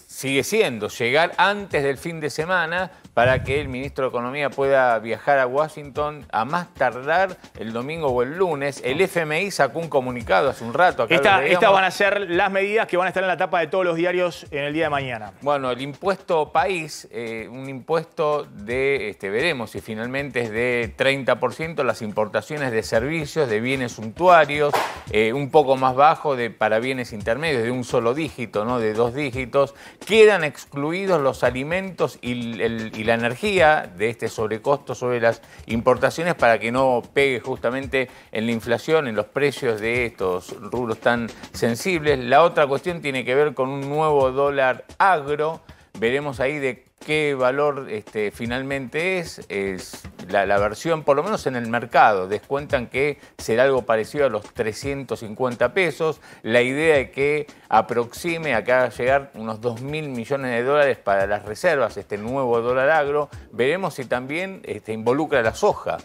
sigue siendo, llegar antes del fin de semana para que el ministro de Economía pueda viajar a Washington a más tardar el domingo o el lunes. El FMI sacó un comunicado hace un rato. Estas van a ser las medidas que van a estar en la tapa de todos los diarios en el día de mañana. Bueno, el impuesto país, un impuesto de, veremos si finalmente es de 30%, las importaciones de servicios, de bienes suntuarios, un poco más bajo para bienes intermedios, de un solo dígito, ¿no? De 2 dígitos. Quedan excluidos los alimentos y la energía de este sobrecosto sobre las importaciones para que no pegue justamente en la inflación, en los precios de estos rubros tan sensibles. La otra cuestión tiene que ver con un nuevo dólar agro. Veremos ahí de qué valor finalmente es la versión, por lo menos en el mercado. Descuentan que será algo parecido a los 350 pesos. La idea de que aproxime a que haga llegar unos 2.000 millones de dólares para las reservas, este nuevo dólar agro. Veremos si también involucra la soja.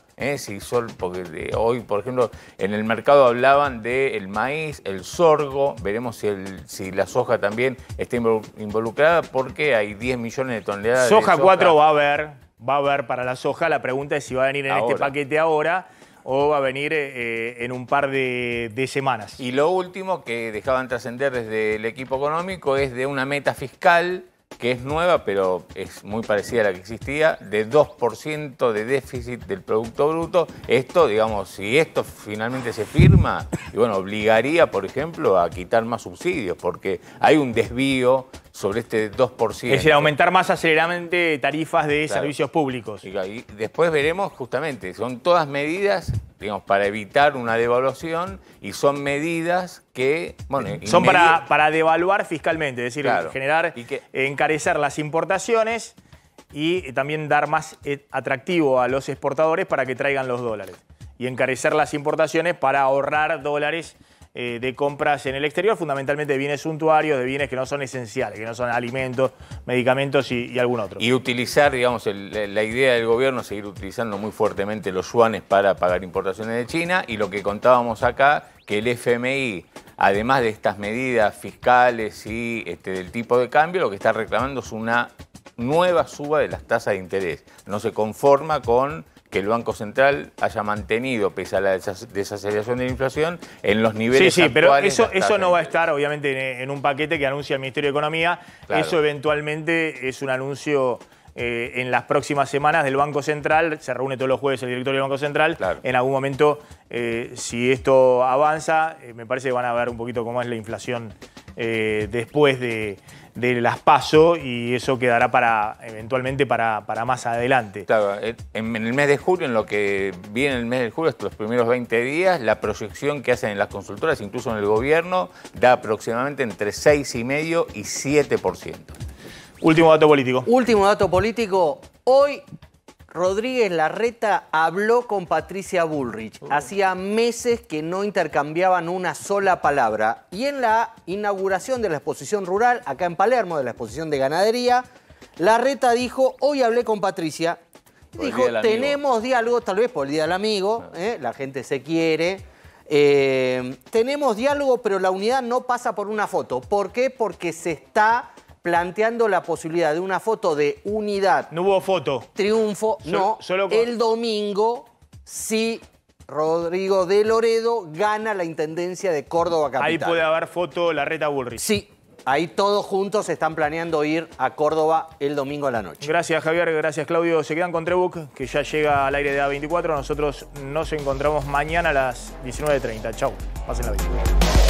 Porque hoy, por ejemplo, en el mercado hablaban del maíz, el sorgo. Veremos si la soja también está involucrada, porque hay 10 millones de toneladas soja de soja. 4 va a haber para la soja. La pregunta es si va a venir en este paquete ahora o va a venir en un par de semanas. Y lo último que dejaban trascender desde el equipo económico es de una meta fiscal que es nueva, pero es muy parecida a la que existía, de 2% de déficit del Producto Bruto. Esto, digamos, si esto finalmente se firma, y bueno, obligaría, por ejemplo, a quitar más subsidios, porque hay un desvío sobre este 2%. Es decir, aumentar más aceleradamente tarifas de servicios públicos. Y después veremos, justamente, son todas medidas, digamos, para evitar una devaluación, y son medidas que, bueno, son para devaluar fiscalmente, es decir, generar, encarecer las importaciones y también dar más atractivo a los exportadores para que traigan los dólares. Y encarecer las importaciones para ahorrar dólares de compras en el exterior, fundamentalmente de bienes suntuarios, de bienes que no son esenciales, que no son alimentos, medicamentos y algún otro. Y utilizar, digamos, la idea del gobierno es seguir utilizando muy fuertemente los yuanes para pagar importaciones de China, y lo que contábamos acá, que el FMI, además de estas medidas fiscales y del tipo de cambio, lo que está reclamando es una nueva suba de las tasas de interés. No se conforma con que el Banco Central haya mantenido, pese a la desaceleración de la inflación, en los niveles actuales. Pero eso no va a de estar, obviamente, en un paquete que anuncia el Ministerio de Economía. Claro. Eso eventualmente es un anuncio en las próximas semanas del Banco Central. Se reúne todos los jueves el directorio del Banco Central. Claro. En algún momento, si esto avanza, me parece que van a ver un poquito cómo es la inflación después de las PASO, y eso quedará eventualmente para más adelante. Claro, en el mes de julio, en lo que viene el mes de julio, estos primeros 20 días, la proyección que hacen en las consultoras, incluso en el gobierno, da aproximadamente entre 6,5% y 7%. Último dato político. Último dato político. Hoy Rodríguez Larreta habló con Patricia Bullrich. Hacía meses que no intercambiaban una sola palabra. Y en la inauguración de la exposición rural, acá en Palermo, de la exposición de ganadería, Larreta dijo, hoy hablé con Patricia. Dijo, tenemos diálogo, tal vez por el Día del Amigo, la gente se quiere. Tenemos diálogo, pero la unidad no pasa por una foto. ¿Por qué? Porque se está planteando la posibilidad de una foto de unidad. No hubo foto. Triunfo, el domingo, si Rodrigo de Loredo gana la intendencia de Córdoba capital. Ahí puede haber foto Larreta Bullrich. Sí, ahí todos juntos están planeando ir a Córdoba el domingo a la noche. Gracias, Javier. Gracias, Claudio. Se quedan con Trebuch, que ya llega al aire de A24. Nosotros nos encontramos mañana a las 19:30. Chau. Pásenla bien.